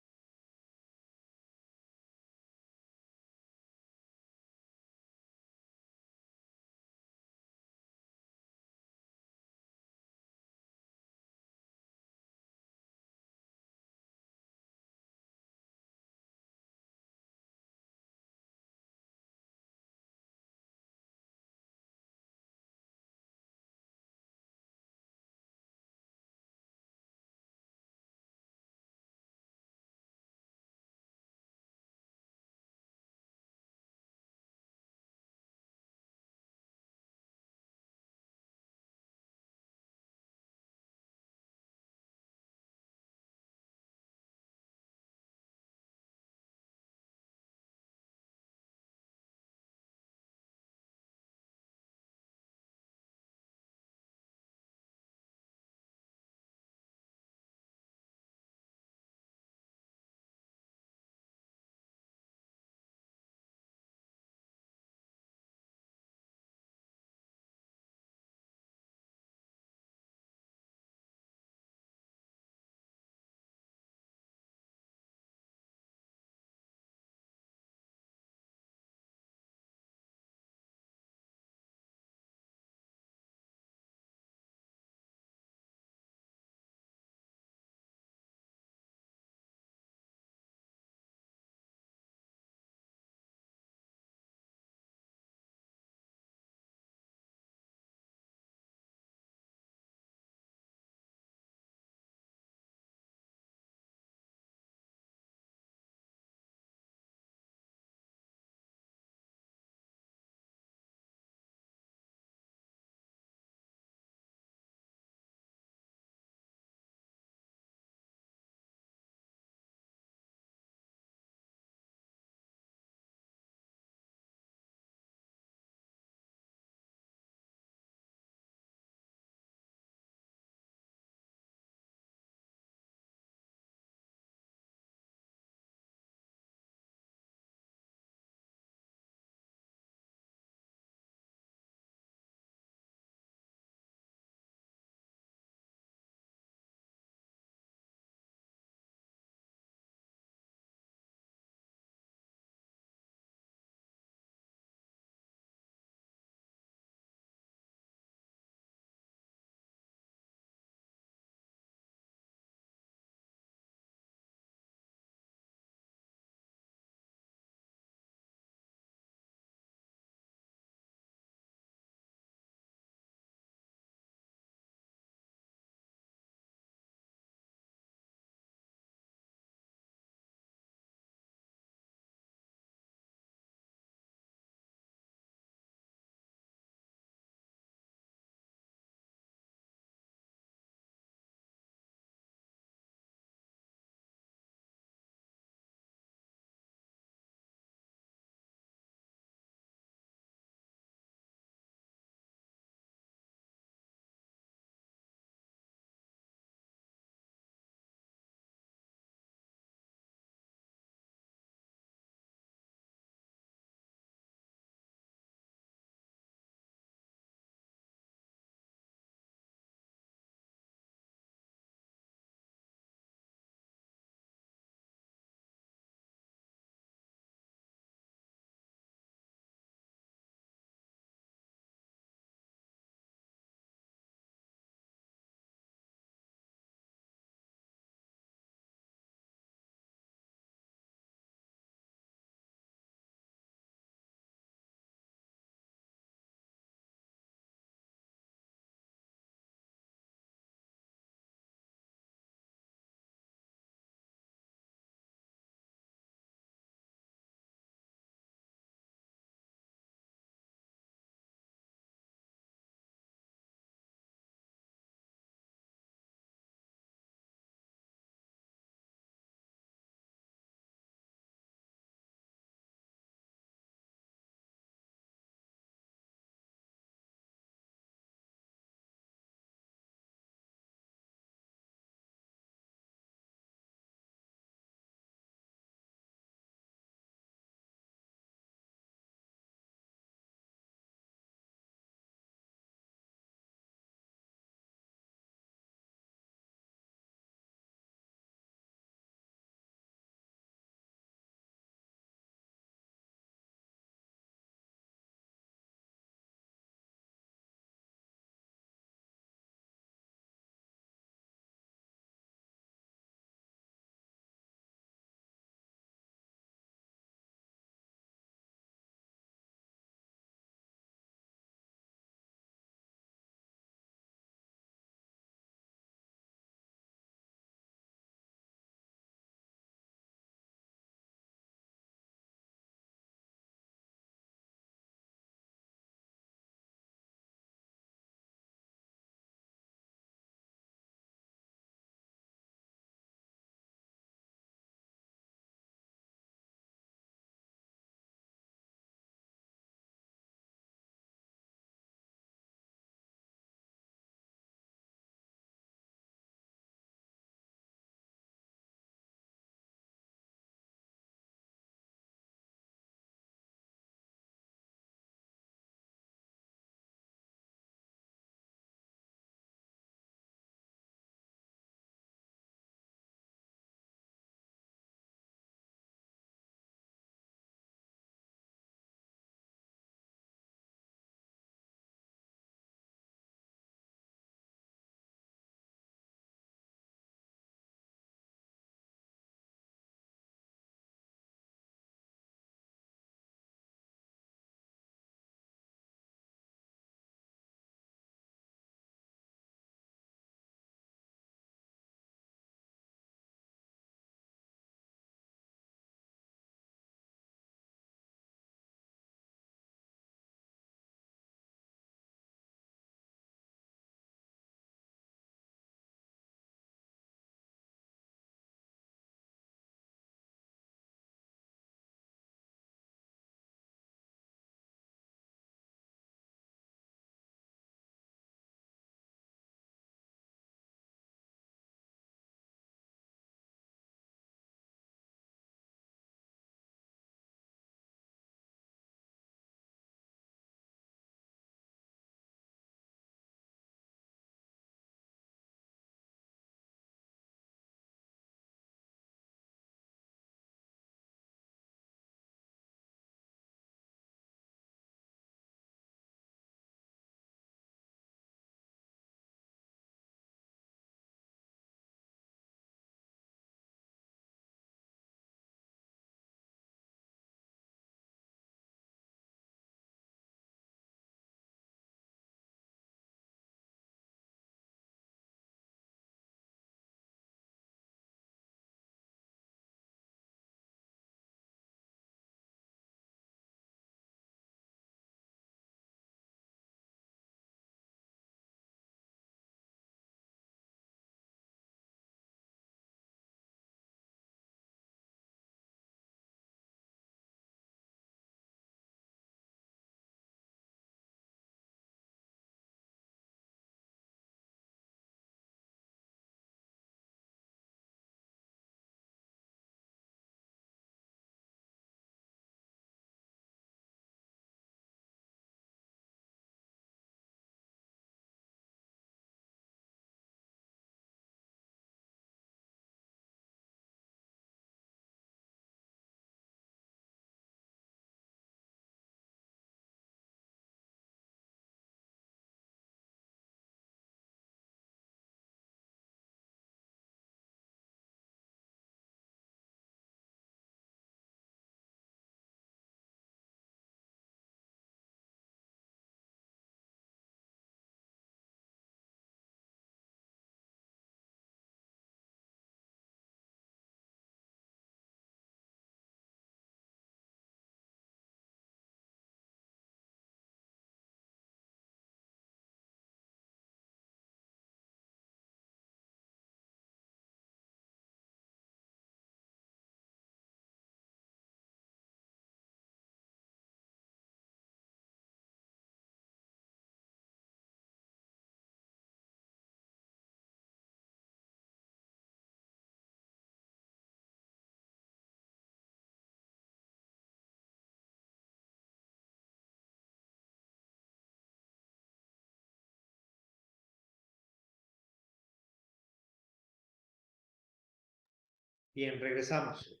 Speaker 1: Bien, regresamos.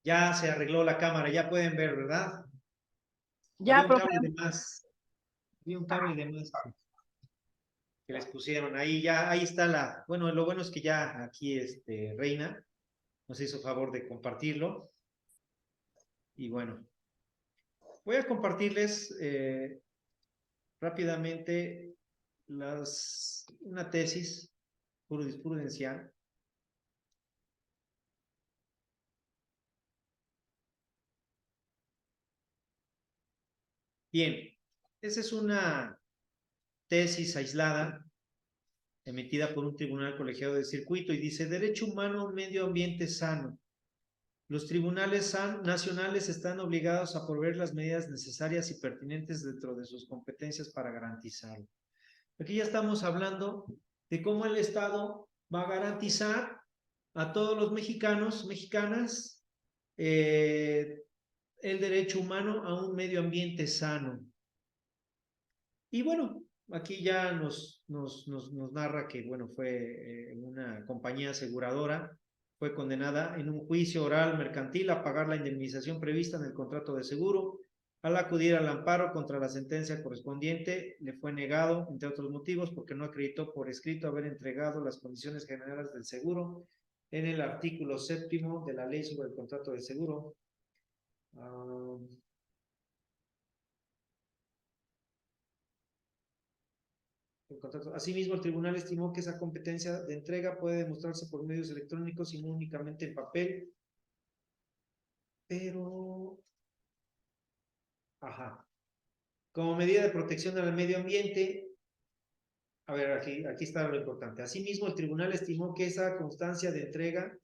Speaker 1: Ya se arregló la cámara, ya pueden ver, ¿verdad?
Speaker 3: Ya,
Speaker 1: Había un
Speaker 3: profe.
Speaker 1: cable de más. Había un cable de más que les pusieron ahí. Ya, ahí está la. Bueno, lo bueno es que ya aquí Reina nos hizo favor de compartirlo. Y bueno, voy a compartirles rápidamente una tesis jurisprudencial. Bien, esa es una tesis aislada emitida por un tribunal colegiado de circuito y dice: derecho humano a un medio ambiente sano. Los tribunales nacionales están obligados a proveer las medidas necesarias y pertinentes dentro de sus competencias para garantizarlo. Aquí ya estamos hablando de cómo el Estado va a garantizar a todos los mexicanos, mexicanas, el derecho humano a un medio ambiente sano. Y bueno, aquí ya nos narra que, bueno, fue una compañía aseguradora, fue condenada en un juicio oral mercantil a pagar la indemnización prevista en el contrato de seguro. Al acudir al amparo contra la sentencia correspondiente, le fue negado, entre otros motivos, porque no acreditó por escrito haber entregado las condiciones generales del seguro en el artículo 7º de la ley sobre el contrato de seguro. Asimismo, el tribunal estimó que esa competencia de entrega puede demostrarse por medios electrónicos y no únicamente en papel, pero, como medida de protección al medio ambiente, a ver, aquí está lo importante. Asimismo, el tribunal estimó que esa constancia de entrega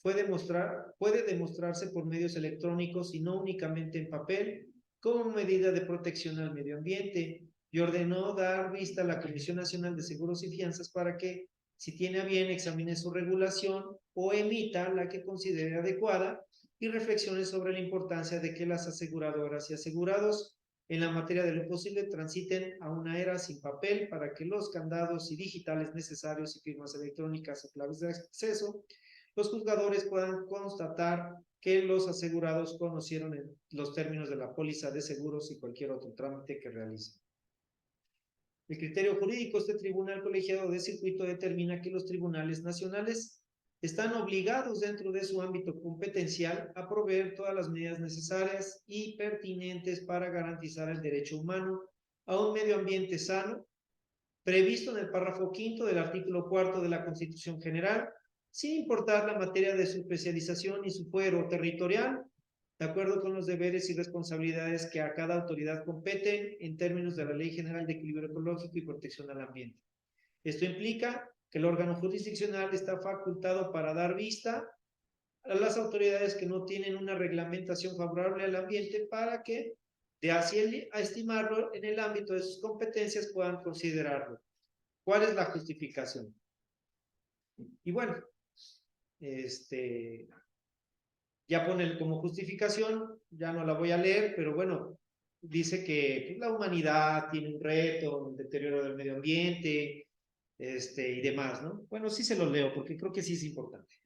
Speaker 1: puede demostrarse por medios electrónicos y no únicamente en papel, como medida de protección al medio ambiente, y ordenó dar vista a la Comisión Nacional de Seguros y Fianzas para que, si tiene a bien, examine su regulación o emita la que considere adecuada y reflexione sobre la importancia de que las aseguradoras y asegurados en la materia de lo posible transiten a una era sin papel para que los candados y digitales necesarios y firmas electrónicas o claves de acceso, los juzgadores puedan constatar que los asegurados conocieron los términos de la póliza de seguros y cualquier otro trámite que realicen. El criterio jurídico, este tribunal colegiado de circuito determina que los tribunales nacionales están obligados dentro de su ámbito competencial a proveer todas las medidas necesarias y pertinentes para garantizar el derecho humano a un medio ambiente sano, previsto en el párrafo 5º del artículo 4º de la Constitución General, sin importar la materia de su especialización y su fuero territorial, de acuerdo con los deberes y responsabilidades que a cada autoridad competen en términos de la Ley General de Equilibrio Ecológico y Protección al Ambiente. Esto implica que el órgano jurisdiccional está facultado para dar vista a las autoridades que no tienen una reglamentación favorable al ambiente para que, de así a estimarlo en el ámbito de sus competencias, puedan considerarlo. ¿Cuál es la justificación? Y bueno, ya pone como justificación, ya no la voy a leer, pero bueno, dice que la humanidad tiene un reto, un deterioro del medio ambiente, y demás, ¿no? Bueno, sí se los leo porque creo que sí es importante.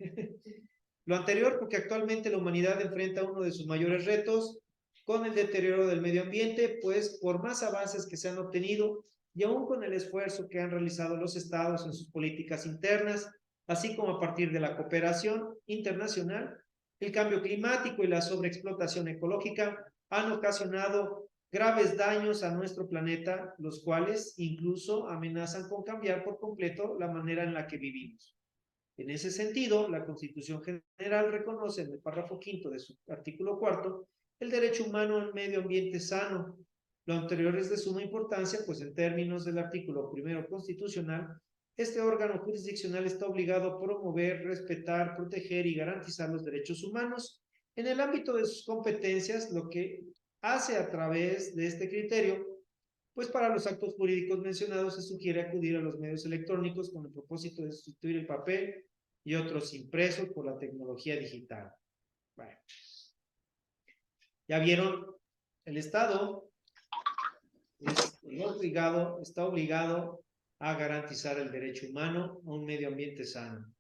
Speaker 1: Lo anterior porque actualmente la humanidad enfrenta uno de sus mayores retos con el deterioro del medio ambiente, pues por más avances que se han obtenido y aún con el esfuerzo que han realizado los estados en sus políticas internas, así como a partir de la cooperación internacional, el cambio climático y la sobreexplotación ecológica han ocasionado graves daños a nuestro planeta, los cuales incluso amenazan con cambiar por completo la manera en la que vivimos. En ese sentido, la Constitución General reconoce en el párrafo 5º de su artículo 4º el derecho humano a un medio ambiente sano. Lo anterior es de suma importancia, pues en términos del artículo 1º constitucional, este órgano jurisdiccional está obligado a promover, respetar, proteger y garantizar los derechos humanos en el ámbito de sus competencias, lo que hace a través de este criterio, pues para los actos jurídicos mencionados se sugiere acudir a los medios electrónicos con el propósito de sustituir el papel y otros impresos por la tecnología digital. Bueno, ya vieron, el Estado está obligado a garantizar el derecho humano a un medio ambiente sano.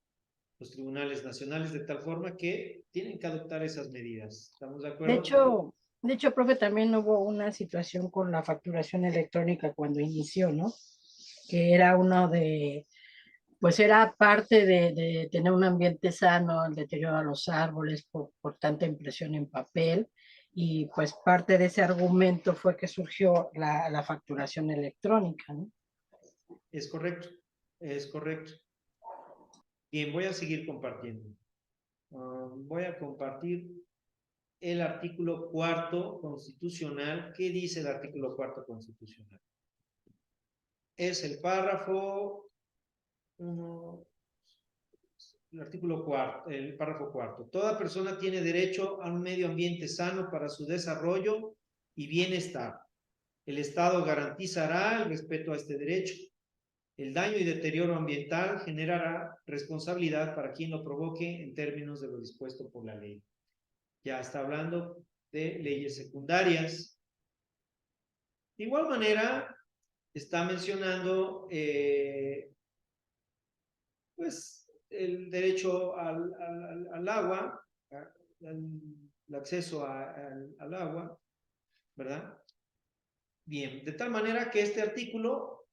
Speaker 1: los tribunales nacionales, de tal forma que tienen que adoptar esas medidas. ¿Estamos de
Speaker 3: De
Speaker 1: acuerdo?
Speaker 3: hecho, profe, también hubo una situación con la facturación electrónica cuando inició, ¿no? Que era uno de, pues era parte de tener un ambiente sano, el deterioro a los árboles por tanta impresión en papel, y pues parte de ese argumento fue que surgió la facturación electrónica, ¿no?
Speaker 1: Es correcto, es correcto. Bien, voy a seguir compartiendo. Voy a compartir el artículo cuarto constitucional. ¿Qué dice el artículo cuarto constitucional? Es el párrafo el artículo cuarto, el párrafo cuarto. Toda persona tiene derecho a un medio ambiente sano para su desarrollo y bienestar. El Estado garantizará el respeto a este derecho. El daño y deterioro ambiental generará responsabilidad para quien lo provoque en términos de lo dispuesto por la ley. Ya está hablando de leyes secundarias. De igual manera, está mencionando pues el derecho al agua, el acceso al agua, ¿verdad? Bien, de tal manera que este artículo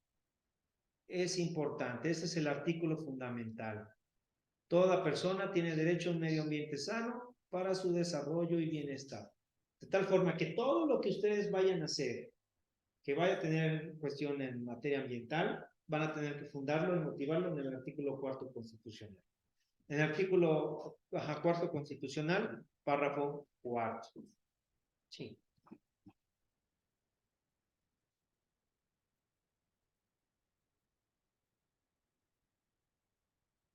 Speaker 1: es importante, ese es el artículo fundamental. Toda persona tiene derecho a un medio ambiente sano para su desarrollo y bienestar. De tal forma que todo lo que ustedes vayan a hacer, que vaya a tener cuestión en materia ambiental, van a tener que fundarlo y motivarlo en el artículo cuarto constitucional. En el artículo cuarto constitucional, párrafo cuarto. Sí.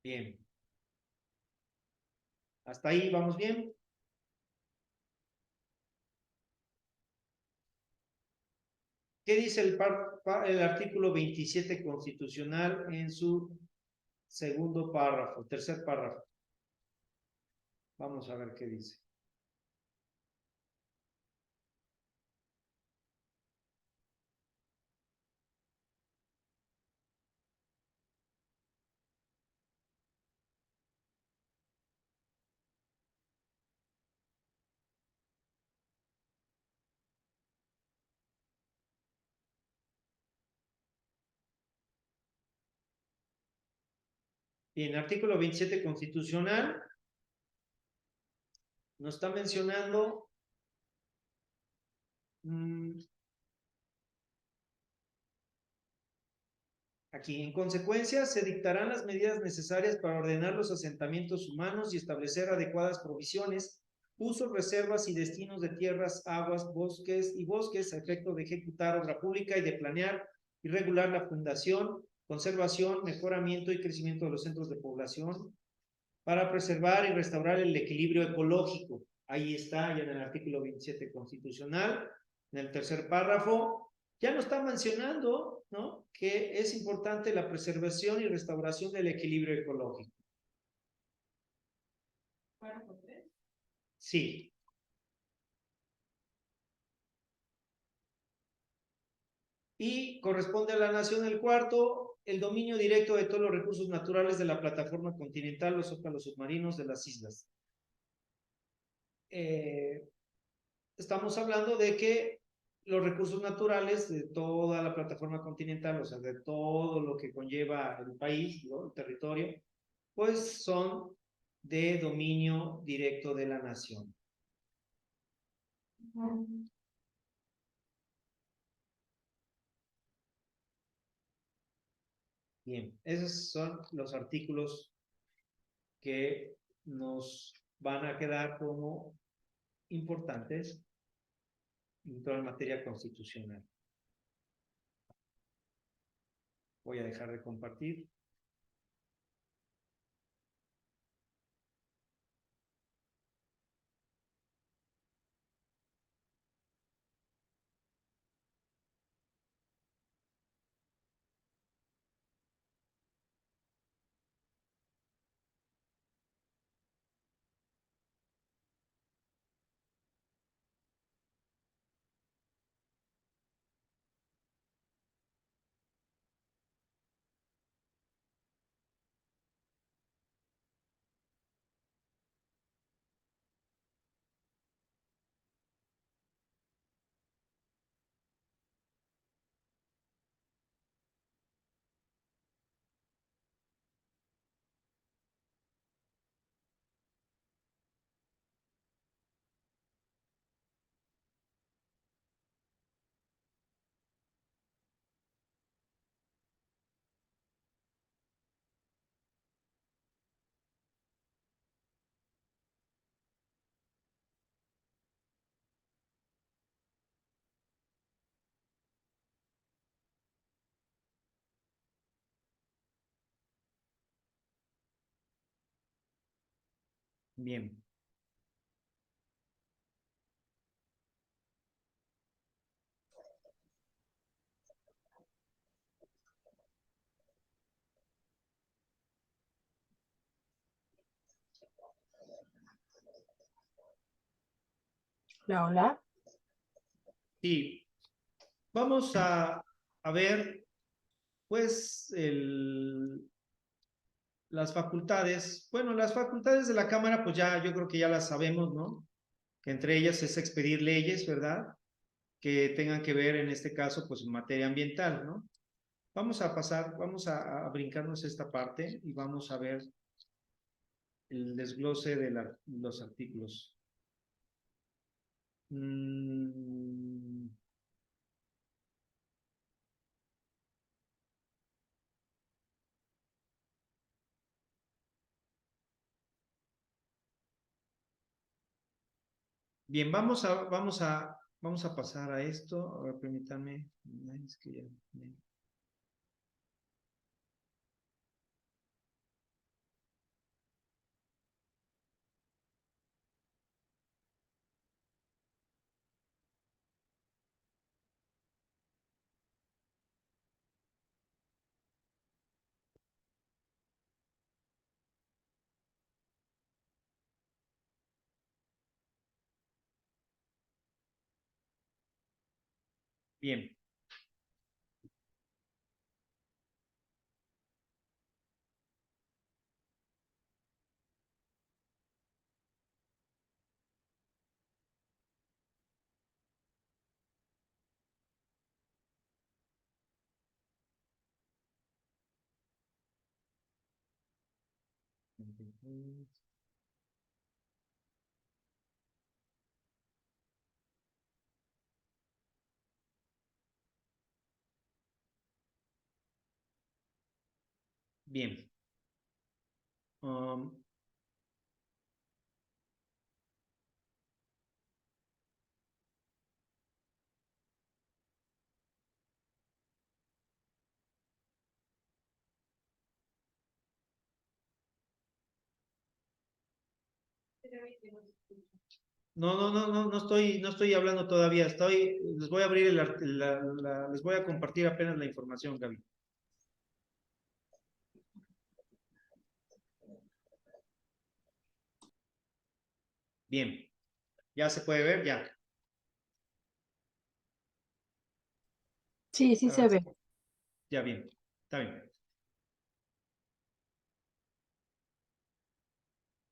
Speaker 1: Bien. Hasta ahí vamos bien. ¿Qué dice el artículo 27 constitucional en su segundo párrafo, tercer párrafo? Vamos a ver qué dice. Bien, artículo 27 constitucional nos está mencionando aquí, en consecuencia, se dictarán las medidas necesarias para ordenar los asentamientos humanos y establecer adecuadas provisiones, usos, reservas y destinos de tierras, aguas, bosques y bosques a efecto de ejecutar obra pública y de planear y regular la fundación, conservación, mejoramiento y crecimiento de los centros de población para preservar y restaurar el equilibrio ecológico. Ahí está, ya en el artículo 27 constitucional, en el tercer párrafo, ya nos está mencionando, ¿no?, que es importante la preservación y restauración del equilibrio ecológico. Sí. Y corresponde a la nación el cuarto, el dominio directo de todos los recursos naturales de la plataforma continental, los zócalos submarinos de las islas. Estamos hablando de que los recursos naturales de toda la plataforma continental, o sea, de todo lo que conlleva el país, ¿no?, el territorio, pues son de dominio directo de la nación. Bien, esos son los artículos que nos van a quedar como importantes en toda la materia constitucional. Voy a dejar de compartir. Bien.
Speaker 3: Hola.
Speaker 1: Sí, vamos a ver, pues, las facultades. Bueno, las facultades de la Cámara, pues ya, yo creo que ya las sabemos, ¿no? Que entre ellas es expedir leyes, ¿verdad? Que tengan que ver, en este caso, pues, en materia ambiental, ¿no? Vamos a pasar, vamos a brincarnos esta parte y vamos a ver el desglose de los artículos. Bien, vamos a pasar a esto. A ver, permítanme. Es que ya, bien. Bien. Um, no estoy hablando todavía. Les voy a abrir les voy a compartir apenas la información, Gaby. Bien. Ya se puede ver, ya.
Speaker 3: Sí, sí se ve.
Speaker 1: Ya bien. Está bien.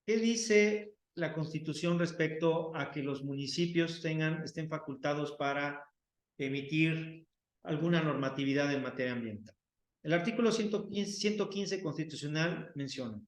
Speaker 1: ¿Qué dice la Constitución respecto a que los municipios estén facultados para emitir alguna normatividad en materia ambiental? El artículo 115 constitucional menciona: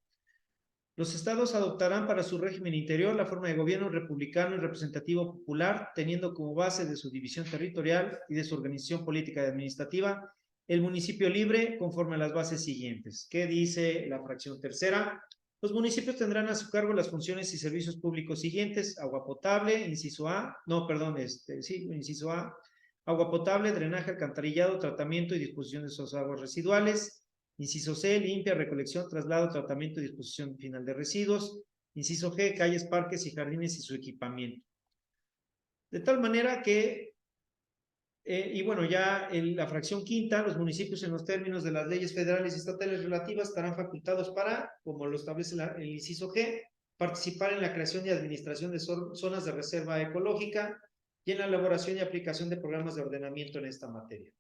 Speaker 1: los estados adoptarán para su régimen interior la forma de gobierno republicano y representativo popular, teniendo como base de su división territorial y de su organización política y administrativa el municipio libre conforme a las bases siguientes. ¿Qué dice la fracción tercera? Los municipios tendrán a su cargo las funciones y servicios públicos siguientes: agua potable, inciso A, no, perdón, sí, inciso A, agua potable, drenaje, alcantarillado, tratamiento y disposición de sus aguas residuales. Inciso C, limpia, recolección, traslado, tratamiento y disposición final de residuos. Inciso G, calles, parques y jardines y su equipamiento. De tal manera que, y bueno, ya en la fracción quinta, los municipios en los términos de las leyes federales y estatales relativas estarán facultados para, como lo establece el inciso G, participar en la creación y administración de zonas de reserva ecológica y en la elaboración y aplicación de programas de ordenamiento en esta materia.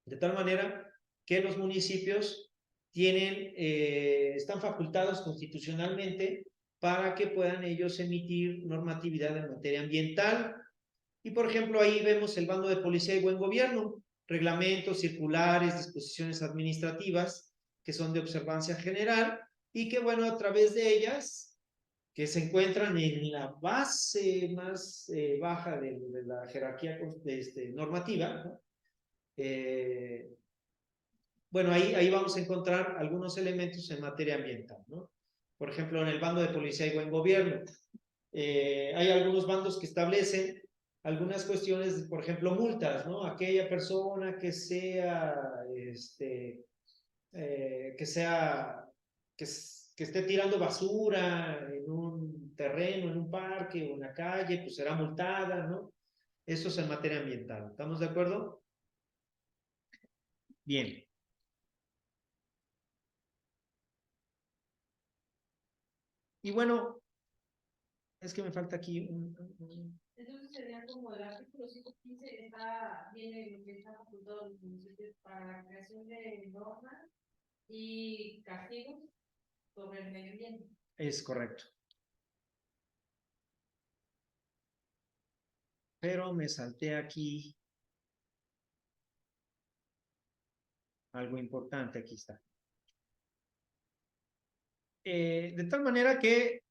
Speaker 1: De tal manera que los municipios están facultados constitucionalmente para que puedan ellos emitir normatividad en materia ambiental. Y por ejemplo, ahí vemos el bando de policía y buen gobierno, reglamentos, circulares, disposiciones administrativas que son de observancia general y que, bueno, a través de ellas, que se encuentran en la base más baja de la jerarquía normativa, ¿no? Bueno, ahí vamos a encontrar algunos elementos en materia ambiental, ¿no? Por ejemplo, en el bando de policía y buen gobierno, hay algunos bandos que establecen algunas cuestiones, por ejemplo, multas, ¿no? Aquella persona que que esté tirando basura un terreno, en un parque o una calle, pues será multada, ¿no? Eso es en materia ambiental. ¿Estamos de acuerdo? Bien. Y bueno, es que me falta aquí
Speaker 4: Entonces sería como el artículo 115 está, viene lo que está facultado los municipios para la creación de normas y castigos sobre el medio ambiente.
Speaker 1: Es correcto. Pero me salté aquí algo importante, aquí está. De tal manera que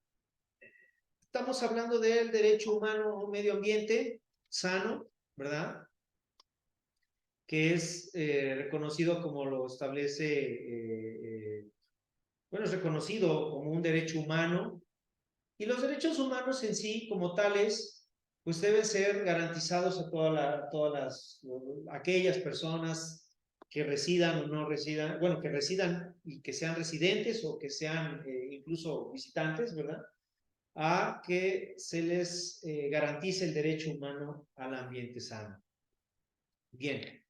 Speaker 1: estamos hablando del derecho humano a un medio ambiente sano, ¿verdad? Que es reconocido como lo establece, bueno, es reconocido como un derecho humano, y los derechos humanos en sí, como tales, pues deben ser garantizados a aquellas personas que residan o no residan, bueno, que residan y que sean residentes o que sean incluso visitantes, ¿verdad? A que se les garantice el derecho humano al ambiente sano. Bien.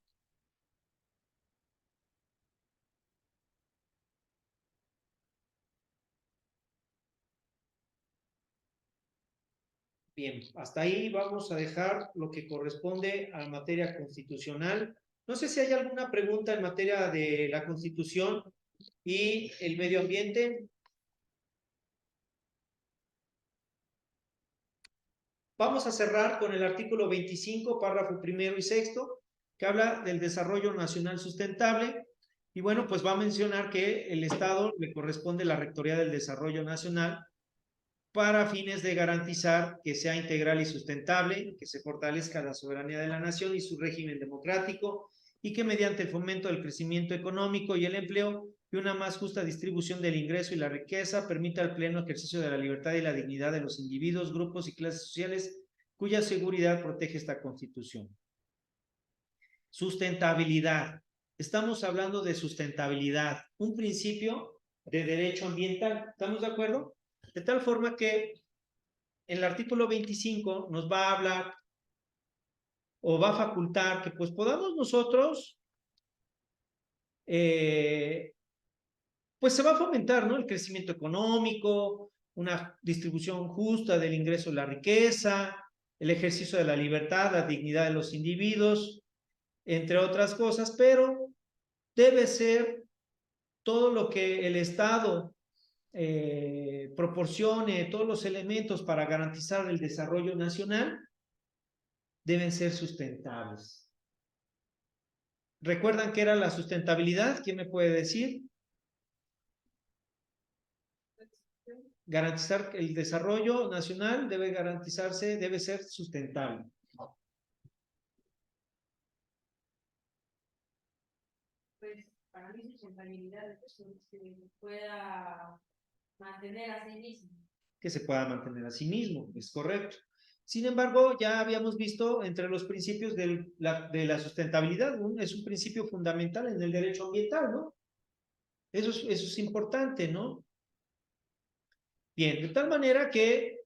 Speaker 1: Bien, hasta ahí vamos a dejar lo que corresponde a materia constitucional. No sé si hay alguna pregunta en materia de la Constitución y el medio ambiente. Vamos a cerrar con el artículo 25, párrafo primero y sexto, que habla del desarrollo nacional sustentable. Y bueno, pues va a mencionar que el Estado le corresponde la Rectoría del Desarrollo Nacional para fines de garantizar que sea integral y sustentable, que se fortalezca la soberanía de la nación y su régimen democrático, y que mediante el fomento del crecimiento económico y el empleo y una más justa distribución del ingreso y la riqueza permita el pleno ejercicio de la libertad y la dignidad de los individuos, grupos y clases sociales cuya seguridad protege esta Constitución. Sustentabilidad. Estamos hablando de sustentabilidad, un principio de derecho ambiental. ¿Estamos de acuerdo? De tal forma que en el artículo 25 nos va a hablar o va a facultar que pues podamos nosotros, pues se va a fomentar, ¿no? El crecimiento económico, una distribución justa del ingreso de la riqueza, el ejercicio de la libertad, la dignidad de los individuos, entre otras cosas, pero debe ser todo lo que el Estado proporcione, todos los elementos para garantizar el desarrollo nacional, deben ser sustentables. ¿Recuerdan qué era la sustentabilidad? ¿Quién me puede decir? Garantizar que el desarrollo nacional debe garantizarse, debe ser sustentable.
Speaker 4: Pues para mí sustentabilidad es que se pueda mantener a sí mismo.
Speaker 1: Que se pueda mantener a sí mismo, es correcto. Sin embargo, ya habíamos visto entre los principios de la sustentabilidad, ¿no? Es un principio fundamental en el derecho ambiental, ¿no? Eso es importante, ¿no? Bien, de tal manera que,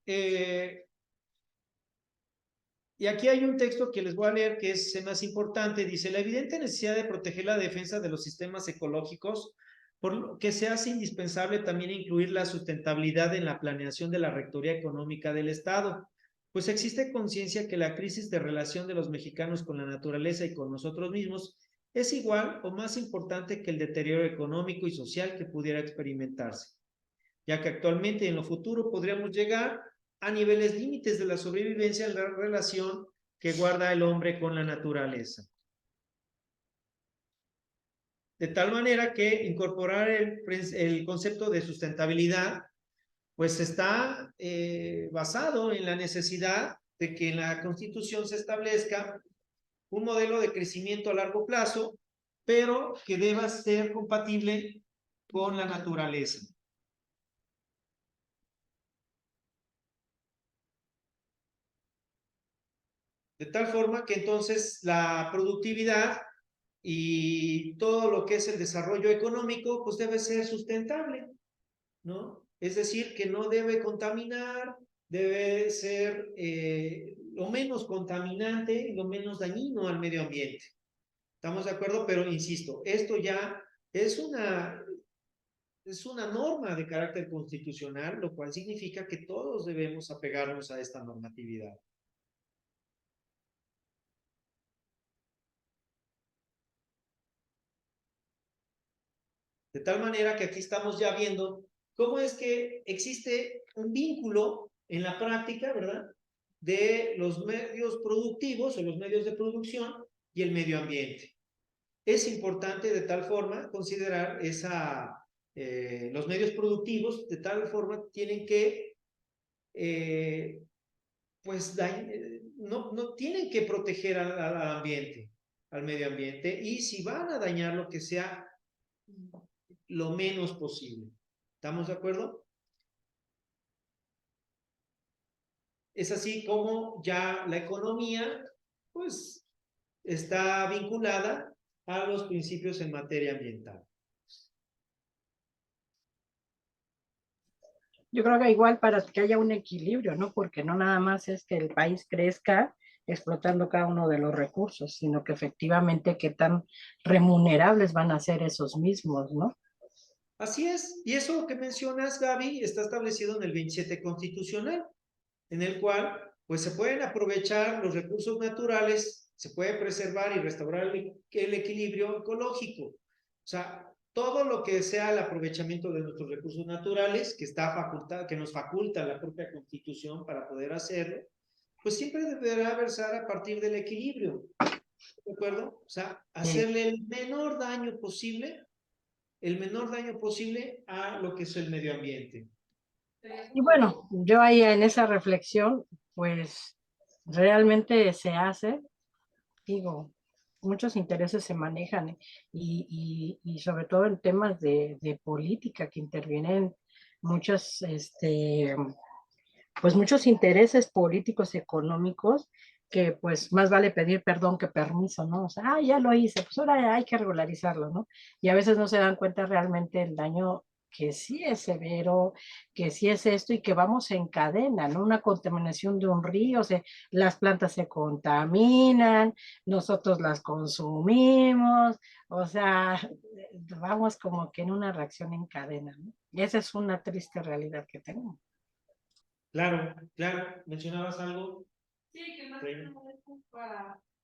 Speaker 1: y aquí hay un texto que les voy a leer que es más importante, dice, la evidente necesidad de proteger la defensa de los sistemas ecológicos, por lo que se hace indispensable también incluir la sustentabilidad en la planeación de la rectoría económica del Estado, pues existe conciencia que la crisis de relación de los mexicanos con la naturaleza y con nosotros mismos es igual o más importante que el deterioro económico y social que pudiera experimentarse, ya que actualmente y en lo futuro podríamos llegar a niveles límites de la sobrevivencia en la relación que guarda el hombre con la naturaleza. De tal manera que incorporar el concepto de sustentabilidad pues está basado en la necesidad de que en la Constitución se establezca un modelo de crecimiento a largo plazo, pero que deba ser compatible con la naturaleza. De tal forma que entonces la productividad y todo lo que es el desarrollo económico, pues debe ser sustentable, ¿no? Es decir, que no debe contaminar, debe ser lo menos contaminante y lo menos dañino al medio ambiente. ¿Estamos de acuerdo? Pero insisto, esto ya es una norma de carácter constitucional, lo cual significa que todos debemos apegarnos a esta normatividad. De tal manera que aquí estamos ya viendo cómo es que existe un vínculo en la práctica, ¿verdad?, de los medios productivos o los medios de producción y el medio ambiente. Es importante de tal forma considerar los medios productivos de tal forma tienen que pues no tienen que proteger al ambiente, al medio ambiente, y si van a dañar lo que sea lo menos posible. ¿Estamos de acuerdo? Es así como ya la economía, pues, está vinculada a los principios en materia ambiental.
Speaker 3: Yo creo que igual para que haya un equilibrio, ¿no? Porque no nada más es que el país crezca explotando cada uno de los recursos, sino que efectivamente qué tan remunerables van a ser esos mismos, ¿no?
Speaker 1: Así es, y eso que mencionas, Gaby, está establecido en el 27 constitucional, en el cual pues se pueden aprovechar los recursos naturales, se puede preservar y restaurar el equilibrio ecológico. O sea, todo lo que sea el aprovechamiento de nuestros recursos naturales, que nos faculta la propia Constitución para poder hacerlo, pues siempre deberá versar a partir del equilibrio, ¿de acuerdo? O sea, hacerle el menor daño posible a lo que es el medio ambiente.
Speaker 3: Y bueno, yo ahí en esa reflexión, pues realmente se hace, digo, muchos intereses se manejan y sobre todo en temas de política que intervienen muchas, pues muchos intereses políticos, económicos, que pues más vale pedir perdón que permiso, ¿no? O sea, ah, ya lo hice, pues ahora hay que regularizarlo, ¿no? Y a veces no se dan cuenta realmente el daño que sí es severo, que sí es esto y que vamos en cadena, ¿no? Una contaminación de un río, o sea, las plantas se contaminan, nosotros las consumimos, o sea, vamos como que en una reacción en cadena, ¿no? Y esa es una triste realidad que tenemos.
Speaker 1: Claro, claro, mencionabas algo.
Speaker 4: Sí, que más que nada es como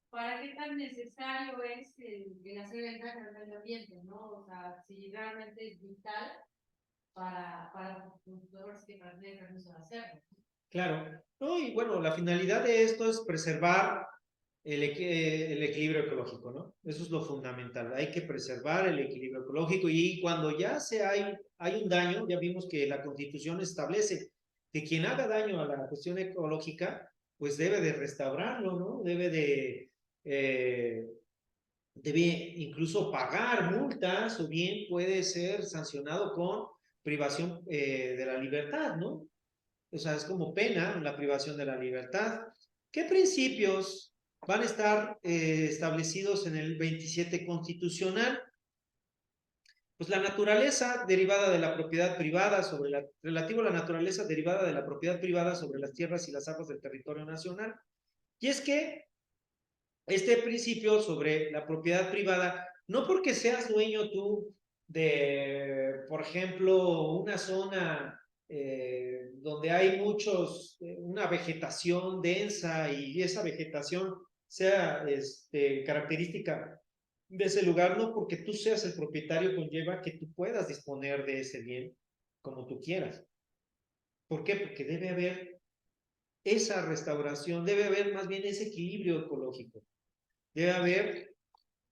Speaker 4: para qué tan necesario es el hacer el daño al medio ambiente, ¿no? O sea, si realmente es vital para los productores que para tener permiso de hacerlo.
Speaker 1: Claro, no, y bueno, la finalidad de esto es preservar el equilibrio ecológico, ¿no? Eso es lo fundamental. Hay que preservar el equilibrio ecológico y cuando ya hay un daño, ya vimos que la Constitución establece que quien haga daño a la cuestión ecológica, pues debe de restaurarlo, ¿no? Debe incluso pagar multas o bien puede ser sancionado con privación de la libertad, ¿no? O sea, es como pena la privación de la libertad. ¿Qué principios van a estar establecidos en el 27 constitucional? Pues la naturaleza derivada de la propiedad privada relativo a la naturaleza derivada de la propiedad privada sobre las tierras y las aguas del territorio nacional. Y es que este principio sobre la propiedad privada, no porque seas dueño tú de, por ejemplo, una zona donde hay una vegetación densa y esa vegetación sea característica de ese lugar, no porque tú seas el propietario conlleva que tú puedas disponer de ese bien como tú quieras. ¿Por qué? Porque debe haber esa restauración, debe haber más bien ese equilibrio ecológico. Debe haber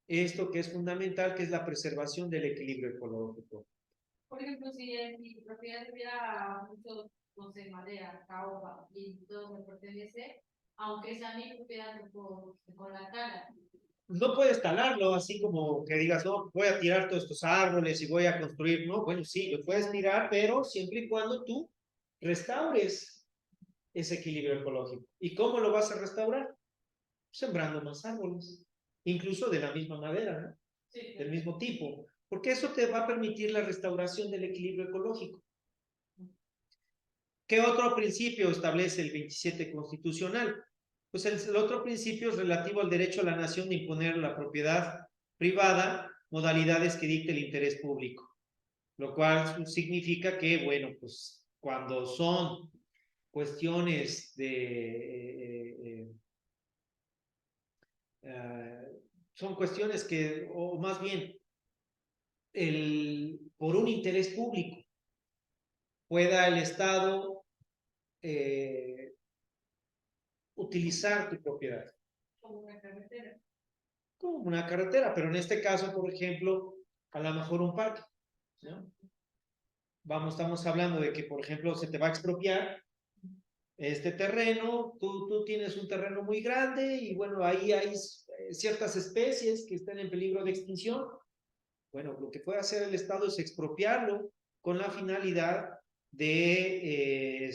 Speaker 1: esto que es fundamental, que es la preservación del equilibrio ecológico.
Speaker 4: Por ejemplo, si en mi propiedad tuviera muchos, no sé, madera, caoba, y todo me pertenece, aunque sea mi propiedad, no puedo con la tala.
Speaker 1: No puedes talarlo así como que digas, no, voy a tirar todos estos árboles y voy a construir, no, bueno, sí, lo puedes tirar, pero siempre y cuando tú restaures ese equilibrio ecológico. ¿Y cómo lo vas a restaurar? Sembrando más árboles, incluso de la misma madera, ¿no?
Speaker 4: Sí,
Speaker 1: del mismo tipo, porque eso te va a permitir la restauración del equilibrio ecológico. ¿Qué otro principio establece el 27 constitucional? Pues el otro principio es relativo al derecho a la nación de imponer la propiedad privada, modalidades que dicte el interés público, lo cual significa que, bueno, pues cuando son cuestiones son cuestiones que, o más bien, por un interés público, pueda el Estado utilizar tu propiedad.
Speaker 4: Como una carretera.
Speaker 1: Como una carretera, pero en este caso, por ejemplo, a lo mejor un parque, ¿no? Estamos hablando de que, por ejemplo, se te va a expropiar este terreno, tú tienes un terreno muy grande y bueno, ahí hay ciertas especies que están en peligro de extinción. Bueno, lo que puede hacer el Estado es expropiarlo con la finalidad de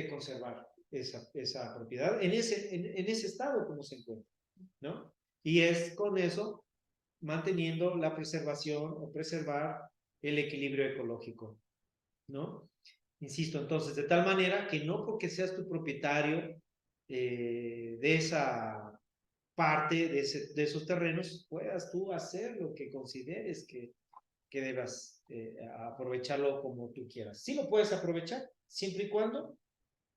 Speaker 1: conservar esa propiedad en ese estado como se encuentra, ¿no? Y es con eso manteniendo la preservación o preservar el equilibrio ecológico, ¿no? Insisto, entonces, de tal manera que no porque seas tu propietario de esa parte, de esos terrenos, puedas tú hacer lo que consideres que debas aprovecharlo como tú quieras. Sí lo puedes aprovechar, siempre y cuando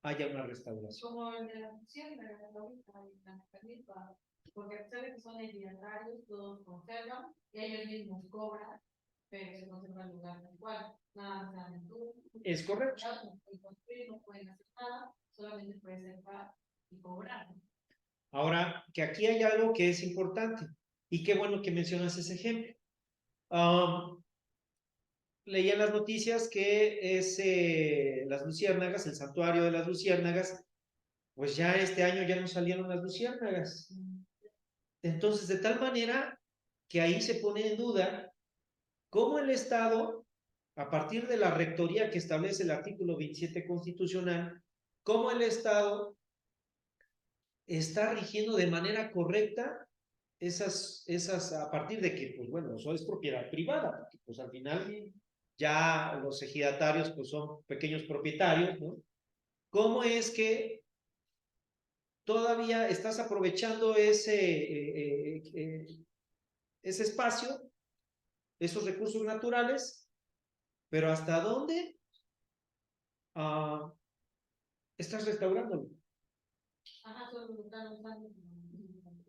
Speaker 1: haya una restauración.
Speaker 4: Como el de la fusión, porque a pesar de que son ejidatarios, todos conservan, y ellos mismos cobran, pero se conserva el lugar igual. Nada más dan tú.
Speaker 1: Es correcto.
Speaker 4: No pueden construir, no pueden hacer nada, solamente preservar y cobrar.
Speaker 1: Ahora, que aquí hay algo que es importante, y qué bueno que mencionas ese ejemplo. Leía en las noticias que las luciérnagas, el santuario de las luciérnagas, pues ya este año ya no salieron las luciérnagas. Entonces, de tal manera que ahí se pone en duda cómo el Estado, a partir de la rectoría que establece el artículo 27 constitucional, cómo el Estado está rigiendo de manera correcta a partir de que, pues bueno, eso es propiedad privada, porque pues al final ya los ejidatarios pues son pequeños propietarios, ¿no? ¿Cómo es que todavía estás aprovechando ese espacio, esos recursos naturales, pero hasta dónde estás restaurándolo?
Speaker 4: Ajá, solo lo están usando.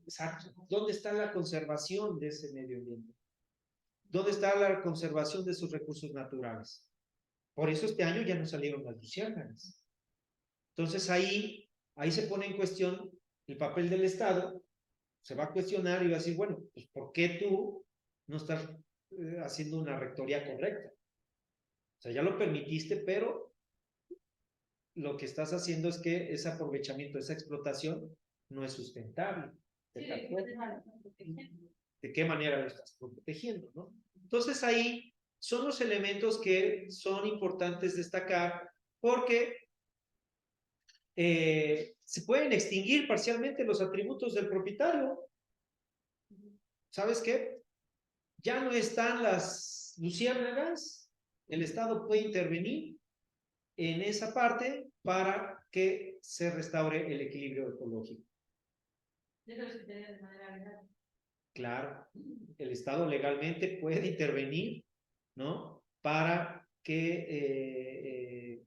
Speaker 1: Exacto. ¿Dónde está la conservación de ese medio ambiente? ¿Dónde está la conservación de esos recursos naturales? Por eso este año ya no salieron las luciérnagas. Entonces ahí se pone en cuestión el papel del Estado, se va a cuestionar y va a decir, bueno, pues ¿por qué tú no estás haciendo una rectoría correcta? O sea, ya lo permitiste, pero lo que estás haciendo es que ese aprovechamiento, esa explotación no es sustentable.
Speaker 4: Sí,
Speaker 1: ¿De qué manera lo estás protegiendo, no? Entonces ahí son los elementos que son importantes destacar porque se pueden extinguir parcialmente los atributos del propietario. ¿Sabes qué? Ya no están las luciérnagas, el Estado puede intervenir en esa parte para que se restaure el equilibrio ecológico.
Speaker 4: de manera legal.
Speaker 1: Claro, el Estado legalmente puede intervenir, ¿no? Para que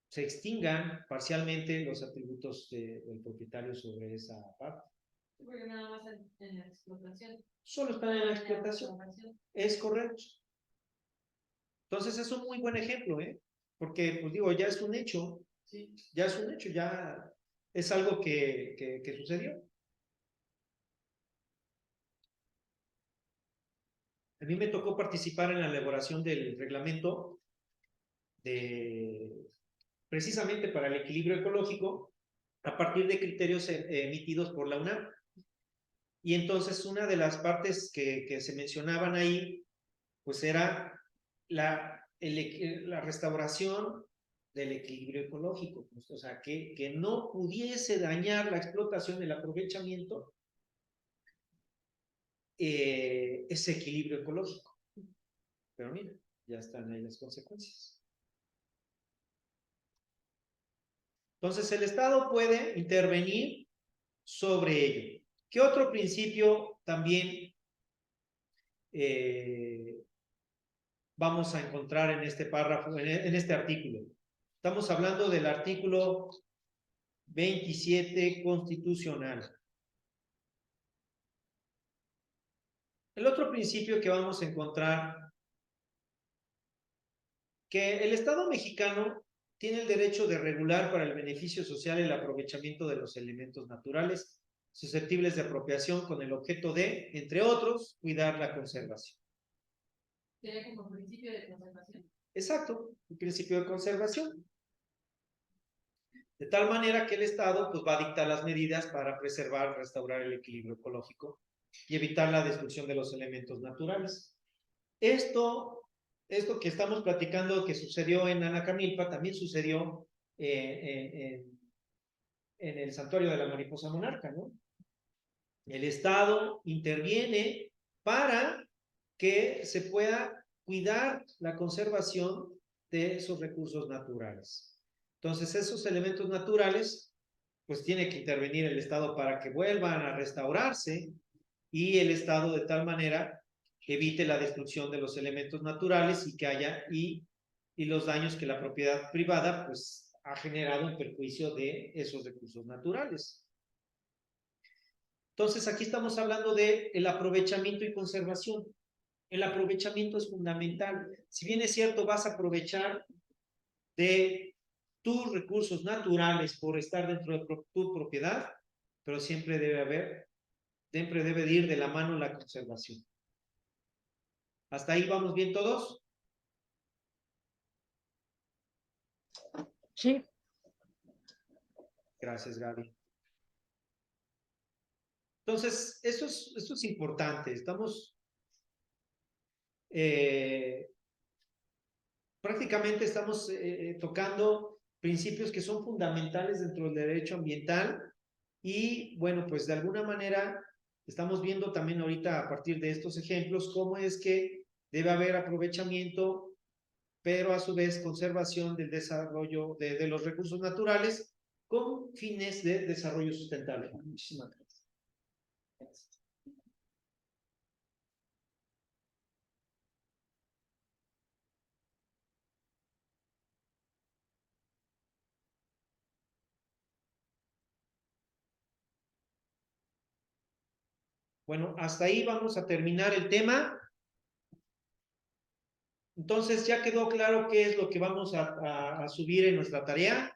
Speaker 1: se extingan parcialmente los atributos del propietario sobre esa parte.
Speaker 4: Porque nada más en la explotación.
Speaker 1: Solo están en la explotación. Es correcto. Entonces es un muy buen ejemplo, ¿eh? Porque, pues digo, ya es un hecho, ¿sí? Ya es un hecho, ya es algo que sucedió. A mí me tocó participar en la elaboración del reglamento precisamente para el equilibrio ecológico a partir de criterios emitidos por la UNAM. Y entonces una de las partes que se mencionaban ahí, pues era la restauración del equilibrio ecológico, pues, o sea, que no pudiese dañar la explotación, el aprovechamiento, ese equilibrio ecológico. Pero mira, ya están ahí las consecuencias. Entonces, el Estado puede intervenir sobre ello. ¿Qué otro principio también vamos a encontrar en este párrafo, en este artículo? Estamos hablando del artículo 27 constitucional. El otro principio que vamos a encontrar, que el Estado mexicano tiene el derecho de regular para el beneficio social el aprovechamiento de los elementos naturales susceptibles de apropiación con el objeto de, entre otros, cuidar la conservación.
Speaker 4: Sería como principio de conservación.
Speaker 1: Exacto, el principio de conservación. De tal manera que el Estado pues, va a dictar las medidas para preservar, restaurar el equilibrio ecológico y evitar la destrucción de los elementos naturales. Esto que estamos platicando que sucedió en Anacamilpa también sucedió en el santuario de la mariposa monarca, ¿no? El Estado interviene para que se pueda cuidar la conservación de esos recursos naturales. Entonces, esos elementos naturales, pues tiene que intervenir el Estado para que vuelvan a restaurarse y el Estado de tal manera evite la destrucción de los elementos naturales y que haya y los daños que la propiedad privada pues ha generado en perjuicio de esos recursos naturales. Entonces, aquí estamos hablando de el aprovechamiento y conservación. El aprovechamiento es fundamental. Si bien es cierto, vas a aprovechar de tus recursos naturales por estar dentro de tu propiedad, pero siempre debe de ir de la mano la conservación. ¿Hasta ahí vamos bien todos?
Speaker 3: Sí,
Speaker 1: Gracias, Gaby. Entonces, esto es importante. Prácticamente estamos tocando principios que son fundamentales dentro del derecho ambiental y, bueno, pues de alguna manera estamos viendo también ahorita a partir de estos ejemplos cómo es que debe haber aprovechamiento, pero a su vez conservación del desarrollo de los recursos naturales con fines de desarrollo sustentable. Muchísimas gracias. Bueno, hasta ahí vamos a terminar el tema. Entonces, ¿ya quedó claro qué es lo que vamos a subir en nuestra tarea?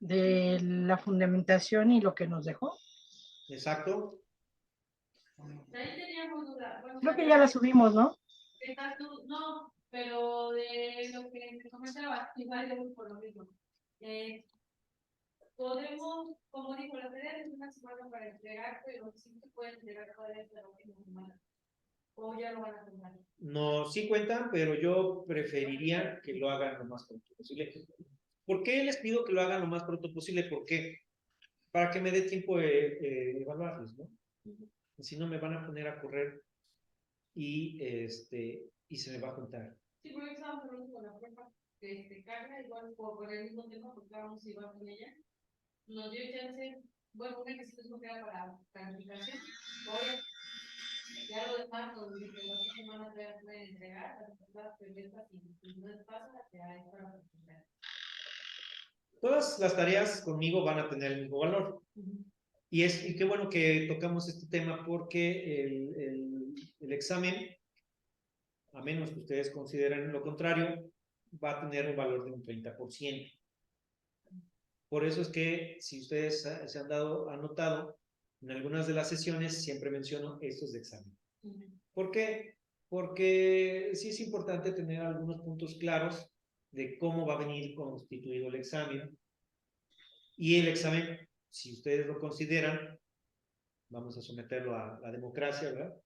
Speaker 3: de la fundamentación y lo que nos dejó.
Speaker 1: Exacto.
Speaker 4: Ahí teníamos duda. Bueno,
Speaker 3: Creo que ya la subimos, ¿no?
Speaker 4: no, pero de lo que te comentaba, igual yo por lo mismo. Podemos, como dijo la tarea es una semana para entregar, pero sí se puede entregar todavía la última semana. O ya lo van a tomar.
Speaker 1: No, sí cuentan, pero yo preferiría que lo hagan lo más pronto posible. ¿Por qué les pido que lo hagan lo más pronto posible? Porque para que me dé tiempo de evaluarlos, ¿no? Si no me van a poner a correr y se me va a juntar.
Speaker 4: Sí, porque estábamos hablando con la profa Carla, igual por el mismo tema, porque vamos a ir con ella. Nos dio chance, bueno, una que sí nos queda para planificación. Hoy ya lo demás, nos dice, la otra semana te voy a entregar, las preguntas y no pasa, ya es para planificar.
Speaker 1: Todas las tareas conmigo van a tener el mismo valor. Y qué bueno que tocamos este tema porque el examen, a menos que ustedes consideren lo contrario, va a tener un valor de un 30%. Por eso es que si ustedes se han anotado en algunas de las sesiones, siempre menciono estos de examen. ¿Por qué? Porque sí es importante tener algunos puntos claros de cómo va a venir constituido el examen. Y el examen, si ustedes lo consideran, vamos a someterlo a la democracia, ¿verdad?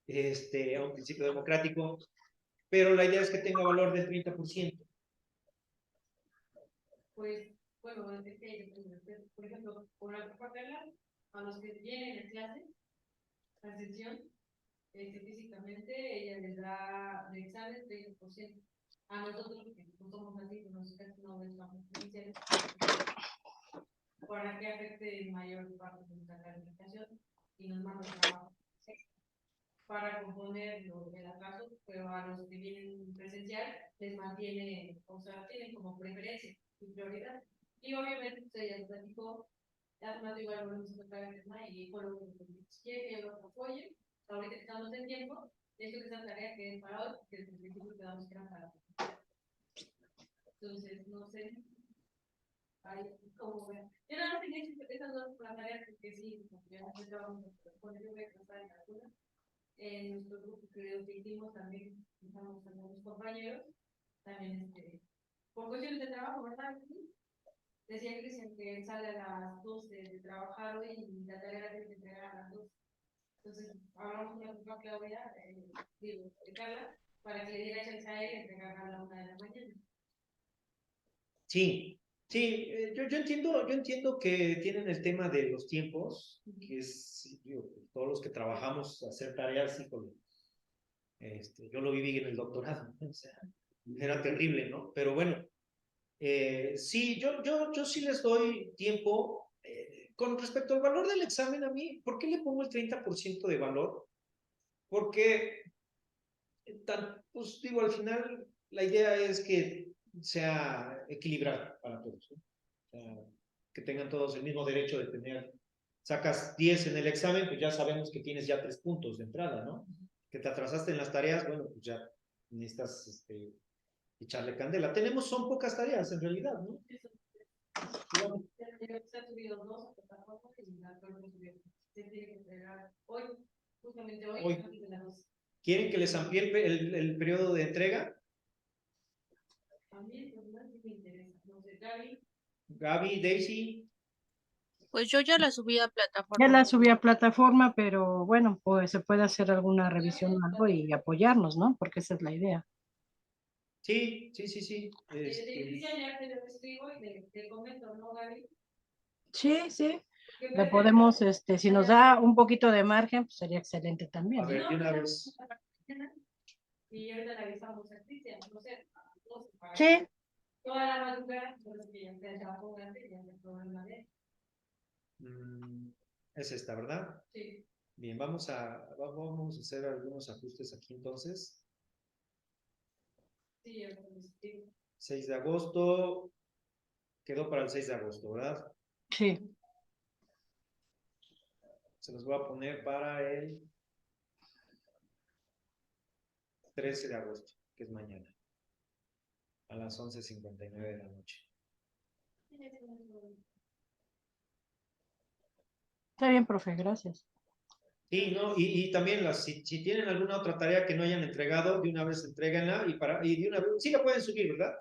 Speaker 1: A un principio democrático, pero la idea es que tenga valor del 30%.
Speaker 4: Pues, bueno, por ejemplo, por la papelera, a los que vienen en clase, la sesión, físicamente, ella les da de examen 30%. A nosotros, que no somos así, que nosotros no estamos iniciales, para que afecte mayor parte de nuestra calificación y nos manda trabajo para componer el atraso, pero a los que vienen presencial les mantiene, o sea, tienen como preferencia y prioridad. Y obviamente, pues, ella platicó, hace más igual volvemos a tocar el tema y por lo que quiere que yo lo apoye, ahorita que estamos en tiempo, esto que esa tarea que es para hoy, que desde el principio quedamos que era para. Entonces, no sé, ahí, como vean. Yo no tenía esas dos tareas porque sí, ya no trabajo, con yo voy a pasar en alguna. En nuestro grupo creo que hicimos también, estamos algunos compañeros, también por cuestiones de trabajo, ¿verdad? Decía Cristian que sale a las 12 de trabajar hoy y la tarea de entregar a las 12. Entonces, hablamos con la propia Claudia, digo, Carla, para que le diera chance a él entregar a la 1 de la mañana.
Speaker 1: Sí, sí, yo entiendo que tienen el tema de los tiempos, que es, digo, todos los que trabajamos hacer tareas, híjole, yo lo viví en el doctorado, ¿no? O sea, era terrible, ¿no? Pero bueno, sí, yo sí les doy tiempo. Con respecto al valor del examen, a mí, ¿por qué le pongo el 30% de valor? Porque, pues digo, al final la idea es que sea equilibrado para todos, ¿no? O sea, que tengan todos el mismo derecho de tener, sacas 10 en el examen, pues ya sabemos que tienes ya 3 puntos de entrada, ¿no? Que te atrasaste en las tareas, bueno, pues ya necesitas echarle candela. Son pocas tareas en realidad, ¿no? Digamos,
Speaker 4: Se ha subido 2 a plataformas y la prueba subió. Se tiene que entregar hoy, justamente hoy,
Speaker 1: Hoy.
Speaker 4: antes de las 12.
Speaker 1: ¿quieren que les amplíe el periodo de entrega?
Speaker 4: También, pues, no me interesa. No sé, Gaby.
Speaker 1: Gaby, Daisy,
Speaker 2: Pues yo ya la subí a
Speaker 3: Ya
Speaker 2: plataforma.
Speaker 3: la subí a plataforma, pero bueno, pues se puede hacer alguna revisión o algo y apoyarnos, ¿no? Porque esa es la idea.
Speaker 1: sí, sí, sí, sí.
Speaker 4: Cristian ya te lo escribo y te comento, ¿no, Gaby?
Speaker 3: Sí, sí.
Speaker 4: Que
Speaker 3: La
Speaker 4: puede-
Speaker 3: podemos, si nos da un poquito de margen, pues sería excelente también,
Speaker 1: A
Speaker 3: ¿no?
Speaker 1: ver, de una vez.
Speaker 4: Y ahorita le avisamos a Cristian, no sé, para
Speaker 3: Sí,
Speaker 4: toda la madrugada, entonces que ya se trabajo grande y ya no hay problema de.
Speaker 1: Es esta, ¿verdad?
Speaker 4: Sí.
Speaker 1: Bien, vamos a hacer algunos ajustes aquí entonces.
Speaker 4: Sí, yo creo que sí.
Speaker 1: 6 de agosto, quedó para el 6 de agosto, ¿verdad?
Speaker 3: sí.
Speaker 1: Se los voy a poner para el 13 de agosto, que es mañana, a las 11:59 de la noche.
Speaker 3: Está bien, profe, gracias.
Speaker 1: Sí, ¿no? Y también si tienen alguna otra tarea que no hayan entregado, de una vez entréguenla y de una vez, sí la pueden subir, ¿verdad?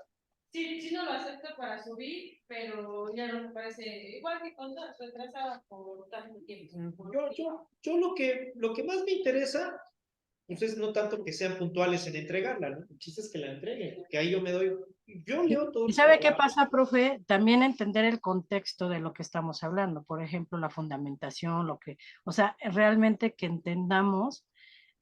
Speaker 4: Sí, sí no lo acepto para subir, pero ya no me parece igual que con todo, retrasada por tanto tiempo.
Speaker 1: Yo lo que más me interesa, pues es no tanto que sean puntuales en entregarla, ¿no? El chiste es que la entreguen, que ahí yo leo todo
Speaker 3: ¿Y
Speaker 1: el
Speaker 3: sabe qué
Speaker 1: trabajo.
Speaker 3: pasa, profe? También entender el contexto de lo que estamos hablando, por ejemplo, la fundamentación, o sea, realmente que entendamos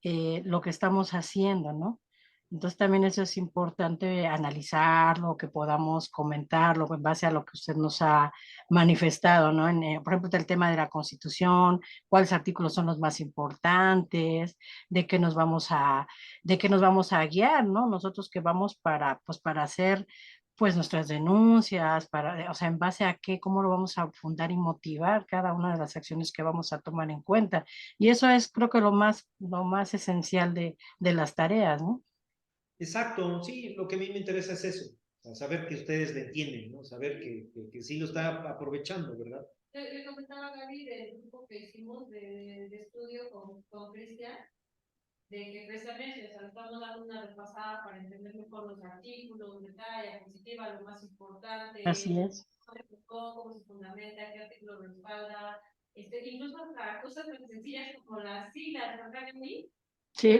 Speaker 3: lo que estamos haciendo, ¿no? Entonces también eso es importante analizarlo, que podamos comentarlo en base a lo que usted nos ha manifestado, ¿no? Por ejemplo, el tema de la Constitución, cuáles artículos son los más importantes, de qué nos vamos a guiar, ¿no? Nosotros que vamos pues para hacer pues nuestras denuncias, o sea, en base a qué, cómo lo vamos a fundar y motivar cada una de las acciones que vamos a tomar en cuenta. Y eso es, creo que lo más esencial de las tareas, ¿no?
Speaker 1: Exacto, sí, lo que a mí me interesa es eso, saber que ustedes le entienden, ¿no? Saber que sí lo está aprovechando, ¿verdad?
Speaker 4: Le comentaba a Gaby del grupo que hicimos de estudio con Cristian, de que precisamente, o sea, estamos dando una repasada para entender mejor los artículos, detalle, positiva, lo más
Speaker 3: Así
Speaker 4: importante,
Speaker 3: es.
Speaker 4: cómo se fundamenta, qué artículo respalda, incluso hasta cosas tan sencillas como las siglas, ¿verdad, Gaby?
Speaker 3: Sí,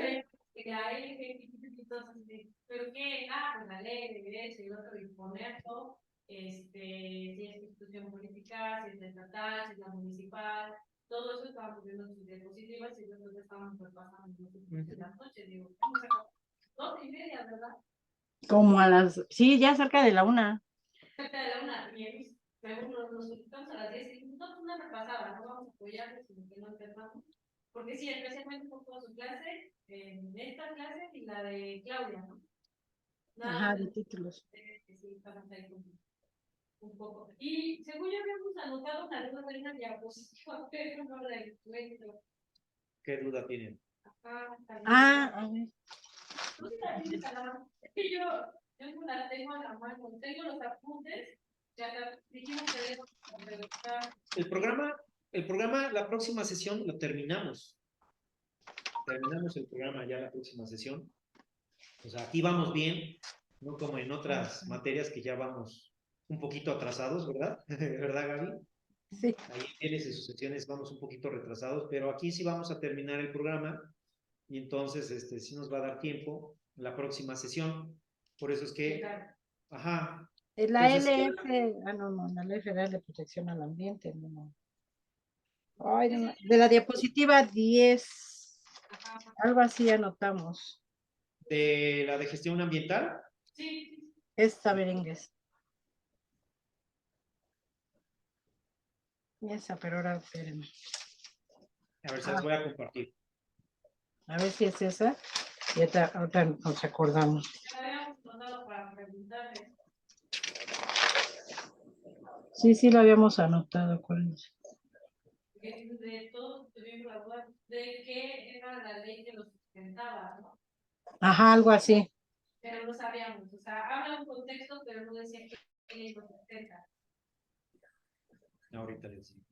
Speaker 4: La L, entonces, ¿pero qué? Ah, pues la ley de derecho y otro disponer todo, si es institución política, si es estatal, si es la municipal, todo eso estábamos viendo en sus diapositivas y nosotros estábamos repasando en las noches, digo, vamos a 2:30, ¿verdad?
Speaker 3: Como a las, sí, ya cerca de la 1.
Speaker 4: Cerca de la 1, y según nos juntamos a las 10 y dijimos, no, pues una repasada, no vamos a apoyarnos, sino que no empezamos. Porque sí, especialmente un poco su clase, esta clase y la de Claudia, ¿no?
Speaker 3: Ajá, de títulos.
Speaker 4: Sí, pasamos ahí un poco. Y según yo habíamos anotado una diapositiva, pero no la encuentro.
Speaker 1: ¿Qué duda tienen?
Speaker 4: Ajá,
Speaker 3: A ver.
Speaker 4: ¿tú sí la tienes a la mano? Es que yo no la tengo a la mano. Tengo los apuntes. Ya dijimos que
Speaker 1: El programa, la próxima sesión lo terminamos. Terminamos el programa ya la próxima sesión. O sea, aquí vamos bien, no como en otras materias que ya vamos un poquito atrasados, ¿verdad? ¿Verdad, Gaby?
Speaker 3: Sí.
Speaker 1: Ahí en tienes y sus sesiones vamos un poquito retrasados, pero aquí sí vamos a terminar el programa y entonces sí nos va a dar tiempo la próxima sesión. Por eso es que, ajá.
Speaker 3: La
Speaker 1: Entonces,
Speaker 3: LF, no, la LF era de protección al ambiente, no. Ay, no, de la diapositiva 10, algo así anotamos.
Speaker 1: de la de gestión ambiental.
Speaker 4: Sí.
Speaker 3: Es saber inglés. Y esa, pero ahora espérenme.
Speaker 1: A ver, se las voy a compartir.
Speaker 3: A ver si es esa. Y ahorita nos acordamos.
Speaker 4: Ya habíamos notado para preguntarle.
Speaker 3: Sí, lo habíamos anotado, acuérdense.
Speaker 4: De todos tuvimos la duda de qué era la ley que lo sustentaba, ¿no?
Speaker 3: Ajá, algo así.
Speaker 4: Pero no sabíamos, o sea, habla un contexto, pero no decía qué ley lo sustenta.
Speaker 1: Ahorita les digo.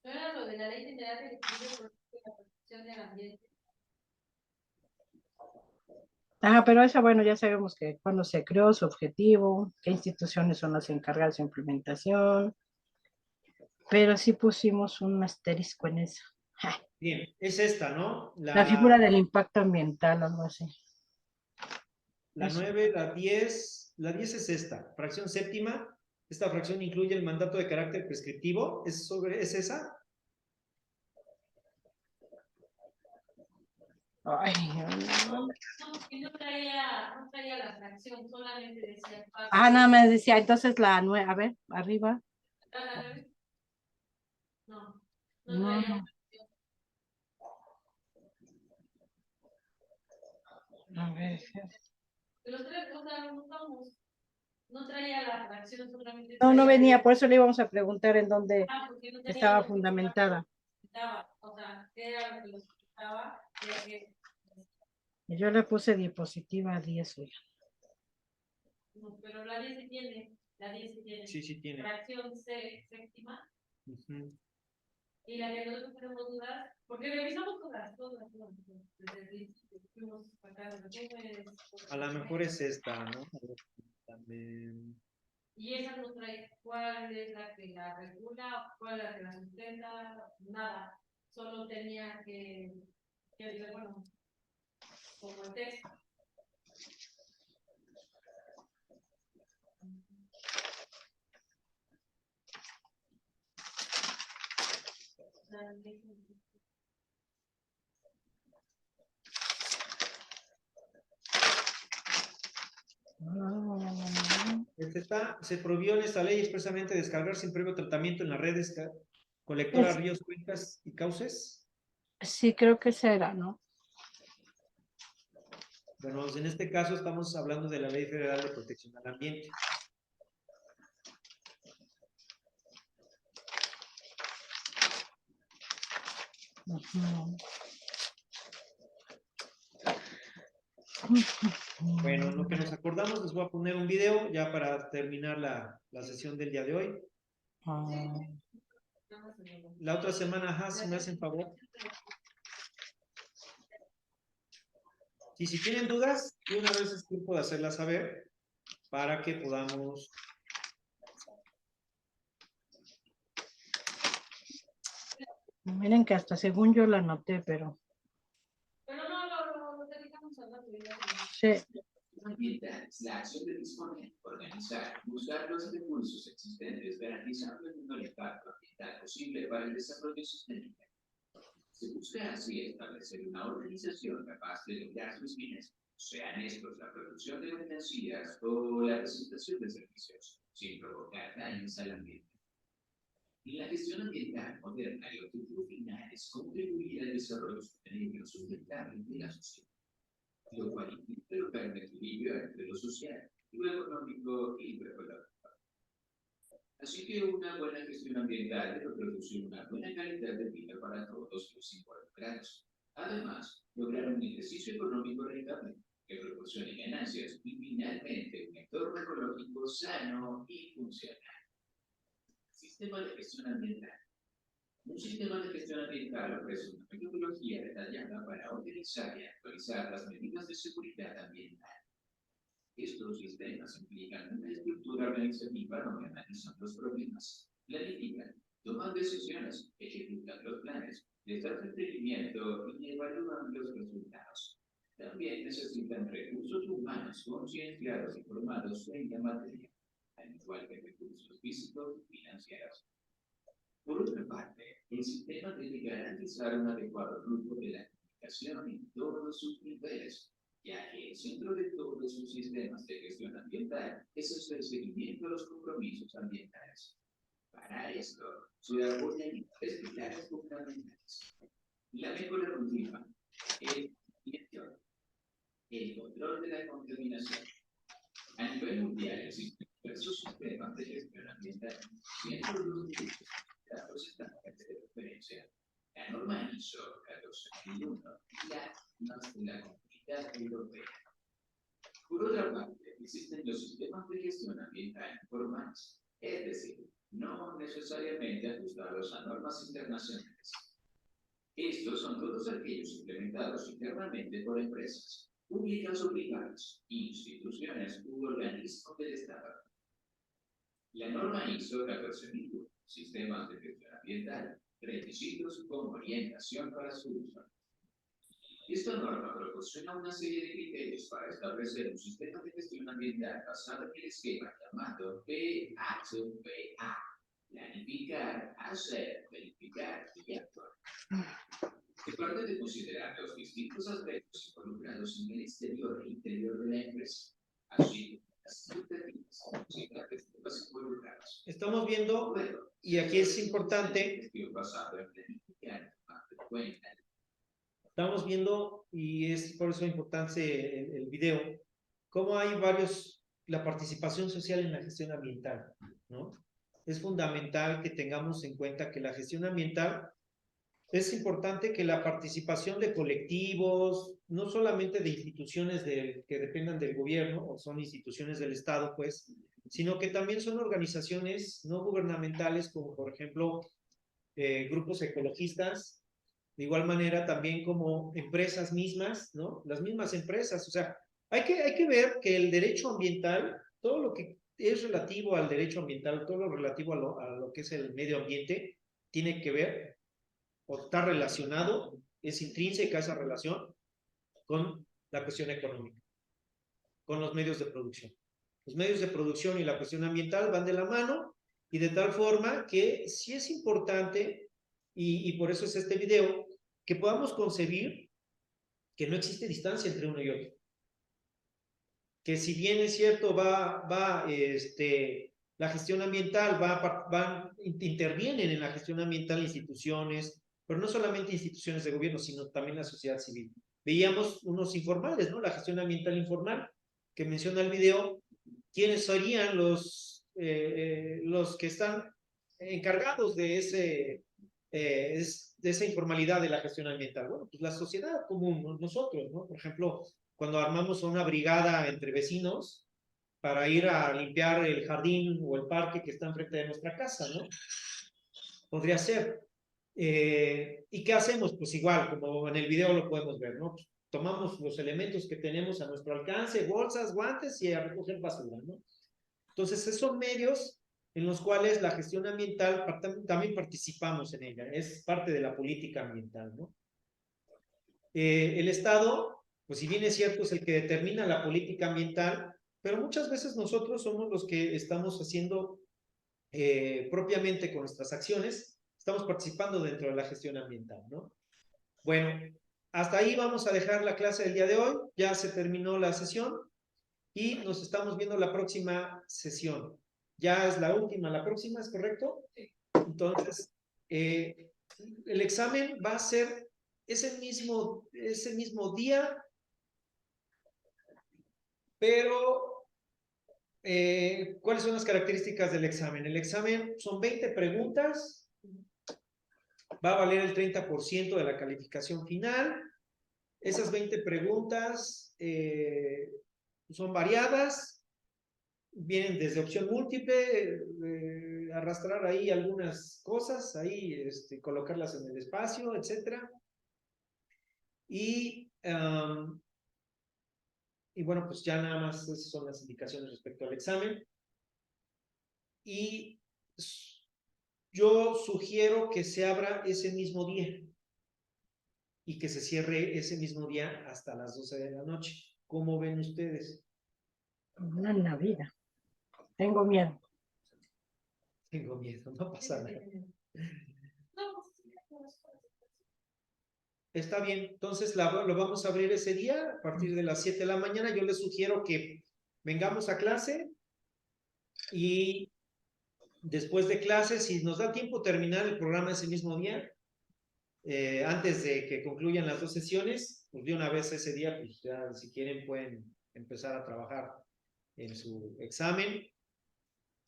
Speaker 4: ¿No era lo de la ley general del equilibrio y la protección del ambiente?
Speaker 3: Ajá, pero esa, bueno, ya sabemos que cuando se creó su objetivo, qué instituciones son las encargadas de su implementación, pero sí pusimos un asterisco en eso.
Speaker 1: Bien, es esta, ¿no?
Speaker 3: La figura del impacto ambiental, algo así.
Speaker 1: La
Speaker 3: Eso.
Speaker 1: 9, la 10, la 10 es esta, fracción séptima. Esta fracción incluye el mandato de carácter prescriptivo. ¿Es esa?
Speaker 3: Ay,
Speaker 4: No, no traía la fracción, solamente decía.
Speaker 3: nada más decía, entonces la 9, a ver, arriba.
Speaker 4: No, no
Speaker 3: No,
Speaker 4: traía.
Speaker 3: a ver.
Speaker 4: Los tres, o sea, no traía la fracción, solamente
Speaker 3: No, no
Speaker 4: traía.
Speaker 3: venía, por eso le íbamos a preguntar en dónde
Speaker 4: Porque no tenía
Speaker 3: estaba fundamentada.
Speaker 4: o sea, qué era lo que los estaba,
Speaker 3: Y yo le puse diapositiva 10, oiga.
Speaker 4: no, pero la 10 sí tiene,
Speaker 1: Sí, sí tiene.
Speaker 4: fracción séptima.
Speaker 1: Y
Speaker 4: la que nosotros tenemos dudas, porque revisamos todas, desde el principio, fuimos acá
Speaker 1: a lo mejor es esta, ¿no? También.
Speaker 4: Y esa no trae cuál es la que la regula, cuál es la que la sustenta, nada. Solo tenía que bueno, como el texto.
Speaker 1: Se prohibió en esta ley expresamente descargar sin previo tratamiento en las redes colectoras, ríos, cuencas y cauces.
Speaker 3: Sí, creo que será, ¿no?
Speaker 1: Bueno, en este caso estamos hablando de la Ley Federal de Protección al Ambiente. Bueno, lo que nos acordamos, les voy a poner un video ya para terminar la sesión del día de hoy. La otra semana, si me hacen favor. Y si tienen dudas, de una vez es tiempo de hacerlas saber para que podamos.
Speaker 3: Miren que hasta según yo la anoté, pero
Speaker 4: Pero no, lo dedicamos a la vida.
Speaker 3: sí.
Speaker 5: Ambiental es la acción de disponer, organizar, buscar los recursos existentes, garantizando el menor impacto ambiental posible para el desarrollo sostenible. Se busca así establecer una organización capaz de lograr sus fines, sean estos la producción de mercancías o la presentación de servicios, sin provocar daños al ambiente. En la gestión ambiental moderna, el objetivo final es contribuir al desarrollo sostenible y sustentable de la sociedad, lo cual implica lograr un equilibrio entre lo social, lo económico y lo ecológico. Así que una buena gestión ambiental debe producir una buena calidad de vida para todos los involucrados. Además, lograr un ejercicio económico rentable que proporcione ganancias y finalmente un entorno ecológico sano y funcional. Sistema de gestión ambiental. Un sistema de gestión ambiental ofrece una metodología detallada para organizar y actualizar las medidas de seguridad ambiental. Estos sistemas implican una estructura organizativa donde analizan los problemas, planifican, toman decisiones, ejecutan los planes, les dan seguimiento y evalúan los resultados. También necesitan recursos humanos concienciados y formados en la materia, al igual que recursos físicos y financieros. Por otra parte, el sistema debe garantizar un adecuado flujo de la comunicación en todos sus niveles, ya que el centro de todos sus sistemas de gestión ambiental es hacer seguimiento a los compromisos ambientales. Para esto, se apoyan tres pilares fundamentales: la mejora continua, el conocimiento, el control de la contaminación. A nivel mundial existen diversos sistemas de gestión ambiental, siendo los los estándares de referencia. La norma ISO 14001 y la normas de la Comunidad Europea. Por otra parte, existen los sistemas de gestión ambiental informales, es decir, no necesariamente ajustados a normas internacionales. Estos son todos aquellos implementados internamente por empresas, públicas o privadas, instituciones u organismos del Estado. La norma ISO 14001, sistemas de gestión ambiental, requisitos con orientación para su uso. Esta norma proporciona una serie de criterios para establecer un sistema de gestión ambiental basado en el esquema llamado PHPA: planificar, hacer, verificar y actuar. Se parte de considerar los distintos aspectos involucrados en el exterior e interior de la empresa, así como las expectativas de los involucrados.
Speaker 1: Estamos viendo, y aquí es importante, estamos viendo, y es por eso importante el video, cómo hay la participación social en la gestión ambiental, ¿no? Es fundamental que tengamos en cuenta que la gestión ambiental es importante, que la participación de colectivos, no solamente de instituciones que dependan del gobierno o son instituciones del Estado, pues, sino que también son organizaciones no gubernamentales, como por ejemplo grupos ecologistas, de igual manera también como empresas mismas, ¿no? Las mismas empresas, o sea, hay que ver que el derecho ambiental, todo lo que es relativo al derecho ambiental, todo lo relativo a lo que es el medio ambiente, tiene que ver o está relacionado, es intrínseca esa relación con la cuestión económica, con los medios de producción. Los medios de producción y la cuestión ambiental van de la mano, y de tal forma que sí es importante, y por eso es este video, que podamos concebir que no existe distancia entre uno y otro. Que si bien es cierto, la gestión ambiental, intervienen en la gestión ambiental instituciones, pero no solamente instituciones de gobierno, sino también la sociedad civil. Veíamos unos informales, ¿no? La gestión ambiental informal, que menciona el video. ¿Quiénes serían los que están encargados de esa informalidad de la gestión ambiental? Bueno, pues la sociedad común, nosotros, ¿no? Por ejemplo, cuando armamos una brigada entre vecinos para ir a limpiar el jardín o el parque que está enfrente de nuestra casa, ¿no? Podría ser. ¿Y qué hacemos? Pues igual, como en el video lo podemos ver, ¿no? Pues tomamos los elementos que tenemos a nuestro alcance, bolsas, guantes y a recoger basura, ¿no? Entonces, esos medios en los cuales la gestión ambiental también participamos en ella, es parte de la política ambiental, ¿no? El Estado, pues si bien es cierto, es el que determina la política ambiental, pero muchas veces nosotros somos los que estamos haciendo propiamente con nuestras acciones, estamos participando dentro de la gestión ambiental, ¿no? Bueno, hasta ahí vamos a dejar la clase del día de hoy, ya se terminó la sesión y nos estamos viendo la próxima sesión. Ya es la última, la próxima, ¿es correcto? Entonces, el examen va a ser ese mismo día, pero ¿cuáles son las características del examen? El examen son 20 preguntas, va a valer el 30% de la calificación final. Esas 20 preguntas son variadas, vienen desde opción múltiple, arrastrar ahí algunas cosas, ahí colocarlas en el espacio, etcétera. Y bueno, pues ya nada más esas son las indicaciones respecto al examen. Y yo sugiero que se abra ese mismo día y que se cierre ese mismo día hasta las 12 de la noche. ¿Cómo ven ustedes?
Speaker 3: Una Navidad. Tengo miedo.
Speaker 1: Tengo miedo, no pasa nada. Está bien, entonces lo vamos a abrir ese día a partir de las 7 de la mañana. Yo les sugiero que vengamos a clase y después de clase, si nos da tiempo terminar el programa ese mismo día, antes de que concluyan las 2 sesiones, pues de una vez ese día, pues ya si quieren pueden empezar a trabajar en su examen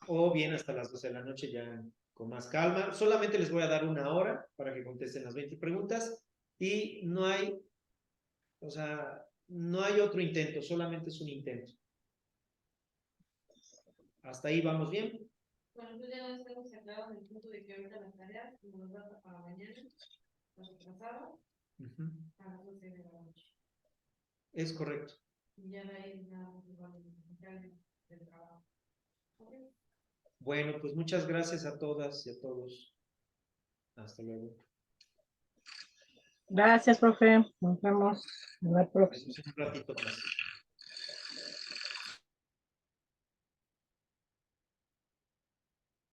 Speaker 1: o bien hasta las 12 de la noche ya con más calma. Solamente les voy a dar 1 hora para que contesten las 20 preguntas y no hay, o sea, no hay otro intento, solamente es un intento. ¿Hasta ahí vamos bien?
Speaker 4: Bueno, pues ya nos estamos centrados en el punto de que ahorita las tareas, como nos va para mañana, los retrasados, a las 12 de la noche.
Speaker 1: Es correcto.
Speaker 4: Y ya de ahí nada más nos vamos a enfocar en el trabajo. ¿Okay?
Speaker 1: Bueno, pues muchas gracias a todas y a todos. Hasta luego.
Speaker 3: Gracias, profe. Nos vemos en la próxima.
Speaker 1: Un ratito más.